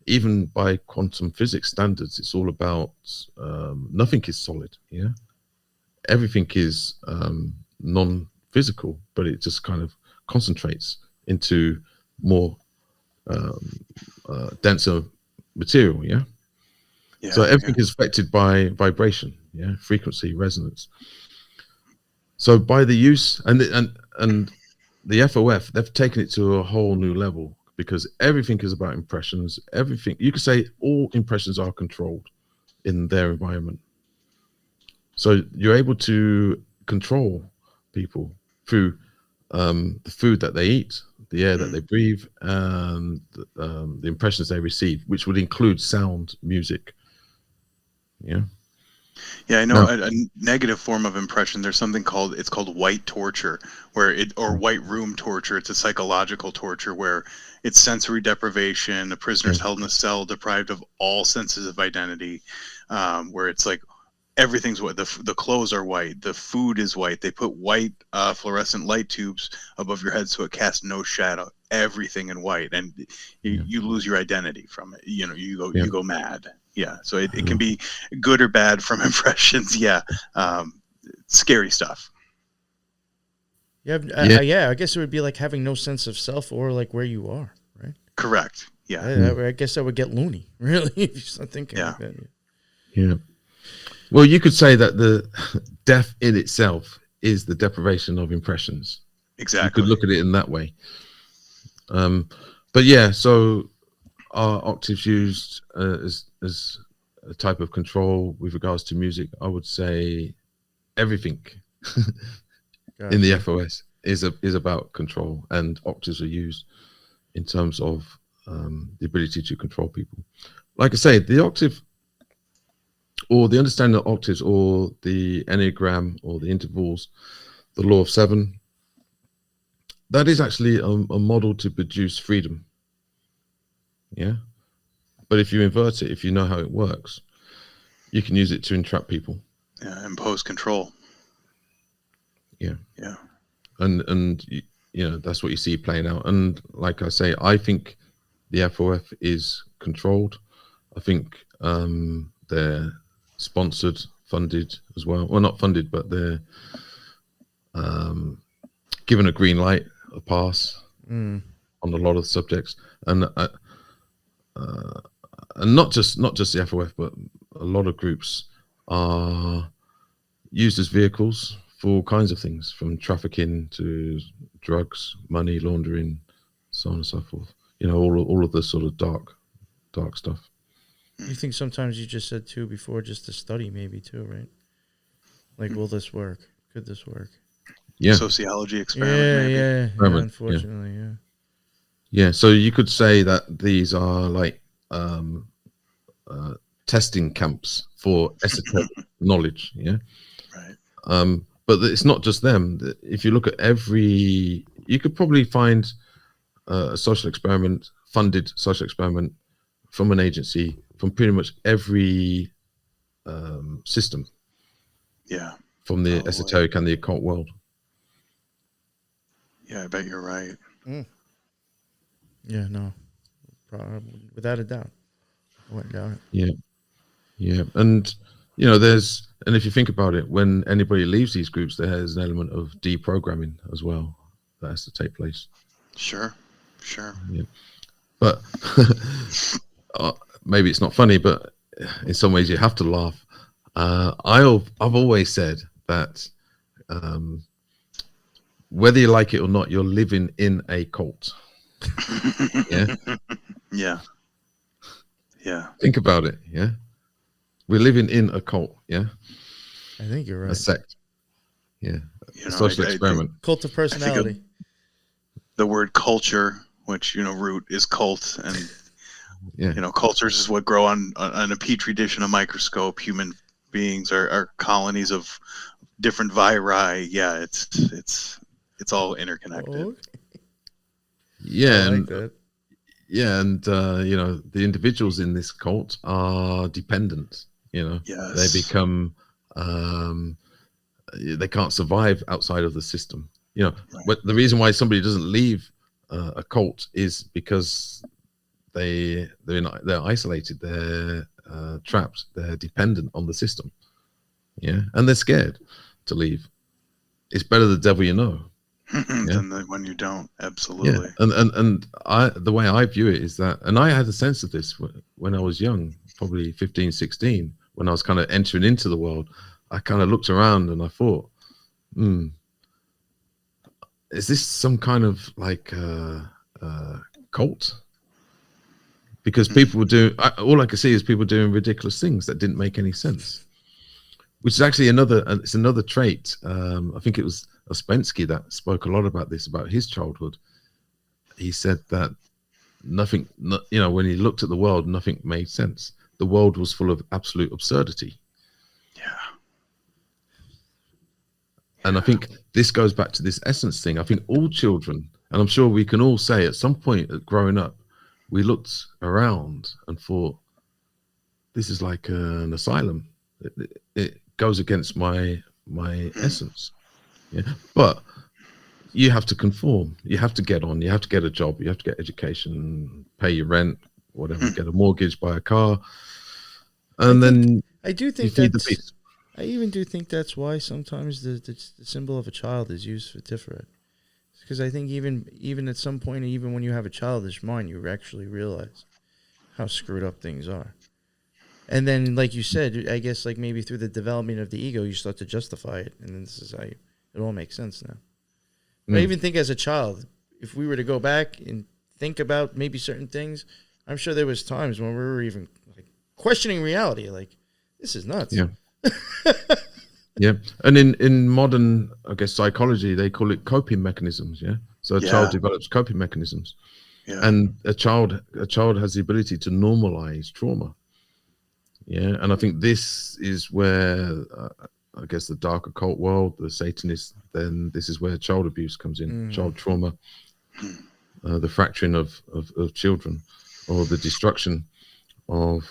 even by quantum physics standards, it's all about nothing is solid. Yeah. Everything is non-physical, but it just kind of concentrates into more denser material. Yeah. Yeah, So everything is affected by vibration, yeah, frequency, resonance. So by the use and the FOF, they've taken it to a whole new level because everything is about impressions. Everything, you could say all impressions are controlled in their environment. So you're able to control people through the food that they eat, the air that they breathe, and the impressions they receive, which would include sound, music. Yeah. Yeah, I know a negative form of impression. There's something called, it's called white torture, or white room torture. It's a psychological torture where it's sensory deprivation. A prisoner's held in a cell, deprived of all senses of identity, where it's like everything's white. The clothes are white. The food is white. They put white fluorescent light tubes above your head so it casts no shadow. Everything in white, and you lose your identity from it. You know, you go mad. Yeah, so it can be good or bad from impressions. Yeah, scary stuff. Yeah, I guess it would be like having no sense of self or like where you are, right? Correct. Yeah. I guess I would get loony, really, if you start thinking like that. Yeah. Well, you could say that the death in itself is the deprivation of impressions. Exactly. You could look at it in that way. But yeah, so are octaves used as a type of control with regards to music? I would say everything in the FOS is about control, and octaves are used in terms of the ability to control people. Like I say, the octave, or the understanding of octaves, or the Enneagram, or the intervals, the law of 7, that is actually a model to produce freedom. Yeah. But if you invert it, if you know how it works, you can use it to entrap people. Yeah, impose control. Yeah. Yeah. And you know, that's what you see playing out. And like I say, I think the FOF is controlled. I think they're sponsored, funded as well. Well, not funded, but they're given a green light, a pass on a lot of subjects. And not just the FOF, but a lot of groups are used as vehicles for all kinds of things, from trafficking to drugs, money laundering, so on and so forth. You know, all of the sort of dark stuff. You think sometimes you just said too before, just to study maybe too, right? Like, will this work? Could this work? Yeah. Sociology experiment, maybe. Yeah, unfortunately, Yeah, so you could say that these are like testing camps for esoteric knowledge. Yeah. Right. But it's not just them. If you look at you could probably find a social experiment, funded social experiment from an agency, from pretty much every system. Yeah. From the esoteric and the occult world. Yeah, I bet you're right. Yeah, no, without a doubt. I wouldn't doubt it. Yeah, and and if you think about it, when anybody leaves these groups, there's an element of deprogramming as well that has to take place. Sure. Yeah, but maybe it's not funny, but in some ways you have to laugh. I've always said that whether you like it or not, you're living in a cult. Yeah. Yeah. Think about it. Yeah. We're living in a cult. Yeah. I think you're right. A sect. Yeah. You A know, social I experiment. Cult of personality. The word culture, which root is cult, and Yeah. cultures is what grow on a petri dish in a microscope. Human beings are colonies of different viri. Yeah, it's all interconnected. Oh, Yeah. I like that. Yeah, and the individuals in this cult are dependent. Yes. They become they can't survive outside of the system. But the reason why somebody doesn't leave a cult is because they're isolated, they're trapped, they're dependent on the system. Yeah, and they're scared to leave. It's better the devil you know. Than when you don't. Absolutely. Yeah, and the way I view it is that, and I had a sense of this when I was young, probably 15, 16, when I was kind of entering into the world. I kind of looked around and I thought, is this some kind of like cult? Because people were doing, all I could see is people doing ridiculous things that didn't make any sense. Which is actually another trait. I think it was Ouspensky that spoke a lot about this, about his childhood. He said that when he looked at the world, nothing made sense. The world was full of absolute absurdity. Yeah. And I think this goes back to this essence thing. I think all children, and I'm sure we can all say at some point growing up, we looked around and thought, this is like an asylum. It goes against my essence. Yeah, but you have to conform. You have to get on. You have to get a job. You have to get education, pay your rent, whatever. Get a mortgage, buy a car, and then I do think feed the beast. I even do think that's why sometimes the symbol of a child is used for different. Because I think even at some point, even when you have a childish mind, you actually realize how screwed up things are. And then, like you said, I guess like maybe through the development of the ego, you start to justify it, and then this is how it all makes sense now. But I even think as a child, if we were to go back and think about maybe certain things, I'm sure there was times when we were even like questioning reality, like this is nuts. Yeah. Yeah, and in modern, I guess, psychology, they call it coping mechanisms. Yeah, so a child develops coping mechanisms, and a child has the ability to normalize trauma. Yeah, and I think this is where I guess the dark occult world, the Satanists, then this is where child abuse comes in, child trauma, the fracturing of children, or the destruction of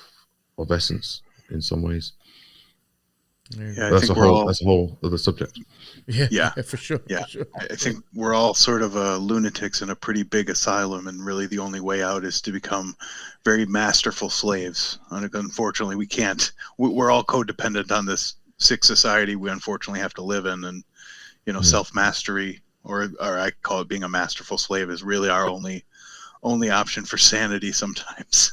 essence in some ways. Yeah, that's a whole other subject. Yeah, for sure. Yeah, for sure. I think we're all sort of lunatics in a pretty big asylum, and really the only way out is to become very masterful slaves. And unfortunately, we can't. We're all codependent on this sick society we unfortunately have to live in, and self-mastery, or I call it being a masterful slave, is really our only option for sanity sometimes.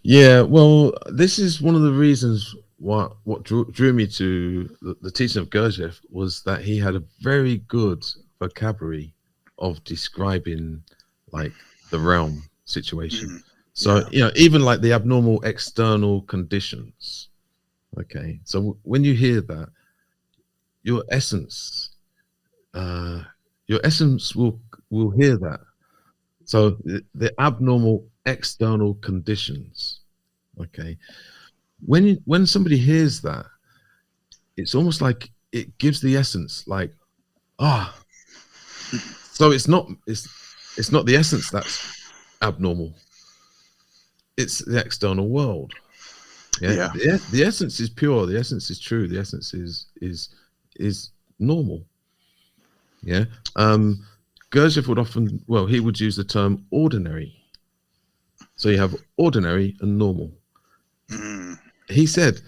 Yeah, well, this is one of the reasons what drew me to the teaching of Gurdjieff was that he had a very good vocabulary of describing like the realm situation. So even like the abnormal external conditions. Okay, so when you hear that, your essence will hear that. So the abnormal external conditions. Okay. When somebody hears that, it's almost like it gives the essence like, so it's not the essence that's abnormal. It's the external world. Yeah. The essence is pure. The essence is true. The essence is normal. Yeah. Gurdjieff would often, he would use the term ordinary. So you have ordinary and normal. He said,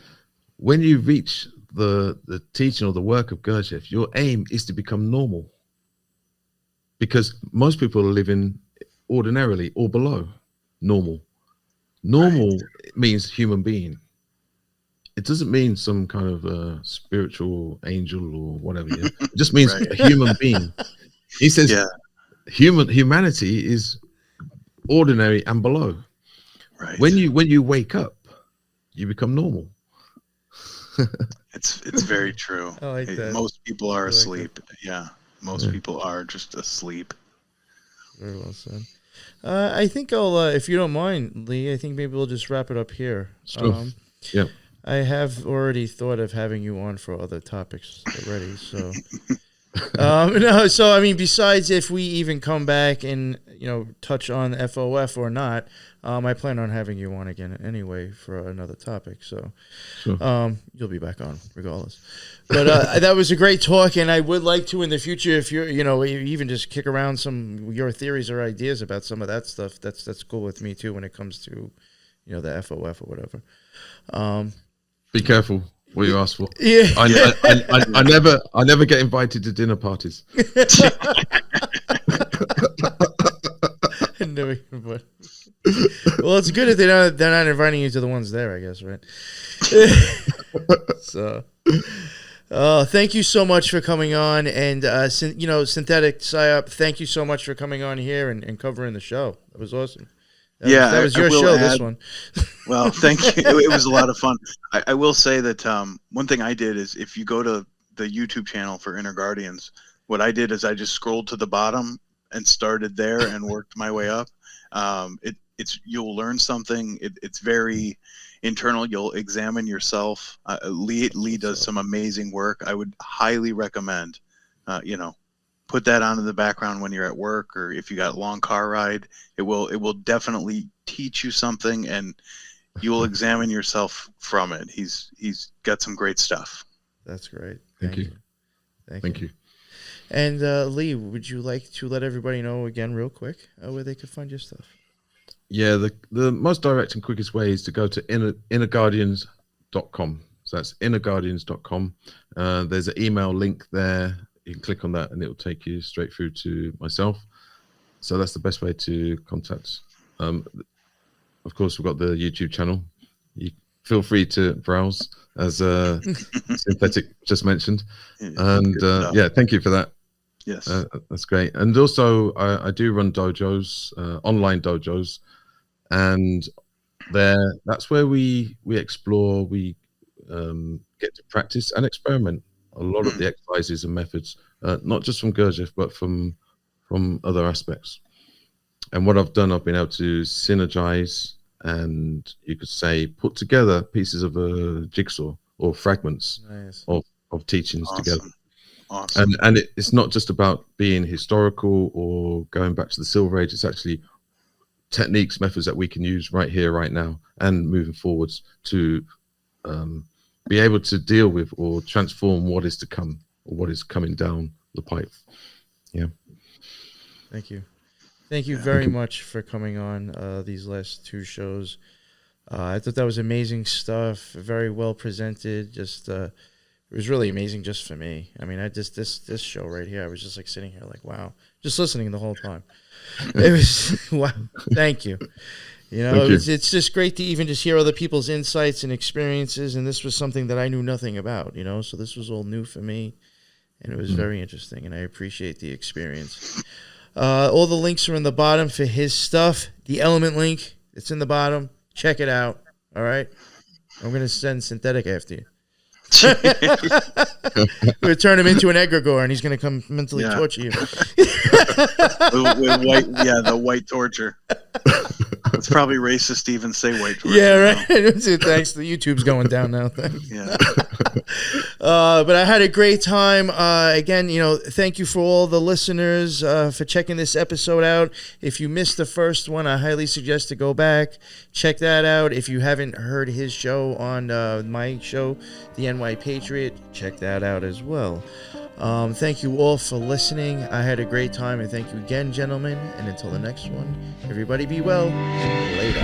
when you reach the teaching or the work of Gurdjieff, your aim is to become normal. Because most people are living ordinarily or below normal. Normal means human being. It doesn't mean some kind of spiritual angel or whatever. Yeah? It just means a human being. He says humanity is ordinary and below. Right. When you wake up, you become normal. It's very true. I like that. Most people are asleep. Yeah. Most people are just asleep. Very well said. I think I'll, if you don't mind, Lee, I think maybe we'll just wrap it up here. Sure. I have already thought of having you on for other topics already. So, no. So I mean, besides if we even come back and touch on FOF or not, I plan on having you on again anyway for another topic. So, you'll be back on regardless. But that was a great talk, and I would like to in the future, if you're, even just kick around some your theories or ideas about some of that stuff. That's cool with me too when it comes to, the FOF or whatever. Be careful what you ask for. Yeah, I never get invited to dinner parties. Never. Well, it's good if they're not inviting you to the ones there, I guess, right? So, thank you so much for coming on, and Synthetic Psyop, thank you so much for coming on here and covering the show. That was awesome. That was your show. This one. Well, thank you. It was a lot of fun. I will say that one thing I did is if you go to the YouTube channel for Inner Guardians, what I did is I just scrolled to the bottom and started there and worked my way up. You'll learn something. It's very internal. You'll examine yourself. Lee does some amazing work. I would highly recommend, put that on in the background when you're at work, or if you got a long car ride. It will definitely teach you something, and you will examine yourself from it. He's got some great stuff. That's great. Thank you. Thank you. And Lee, would you like to let everybody know again real quick where they could find your stuff? Yeah, the most direct and quickest way is to go to innerguardians.com. So that's innerguardians.com. There's an email link there. You can click on that and it will take you straight through to myself. So that's the best way to contact. Of course, we've got the YouTube channel. You feel free to browse, as Synthetic just mentioned. And thank you for that. Yes, that's great. And also, I do run dojos, online dojos, and that's where we explore, we get to practice and experiment a lot of the exercises and methods, not just from Gurdjieff, but from other aspects. And what I've done, I've been able to synergize, and you could say put together pieces of a jigsaw or fragments of teachings together. Awesome. And it's not just about being historical or going back to the Silver Age. It's actually techniques, methods that we can use right here, right now, and moving forwards to be able to deal with or transform what is to come or what is coming down the pipe. Yeah. Thank you. Thank you very much for coming on these last two shows. I thought that was amazing stuff. Very well presented. Just it was really amazing just for me. I mean, this show right here, I was just like sitting here like, wow, just listening the whole time. It was wow. Thank you. It's just great to even just hear other people's insights and experiences. And this was something that I knew nothing about, so this was all new for me, and it was very interesting. And I appreciate the experience. All the links are in the bottom for his stuff. The Element link, it's in the bottom. Check it out. All right. I'm going to send Synthetic after you. We're going to turn him into an egregore, and he's going to come mentally torture you. with white, the white torture. It's probably racist to even say white torture. Yeah, right. Thanks. The YouTube's going down now. Thanks. Yeah. But I had a great time. Again, thank you for all the listeners for checking this episode out. If you missed the first one, I highly suggest to go back, check that out. If you haven't heard his show on my show, the NY Patriot, check that out as well. Thank you all for listening. I had a great time, and thank you again, gentlemen. And until the next one, everybody be well. Later.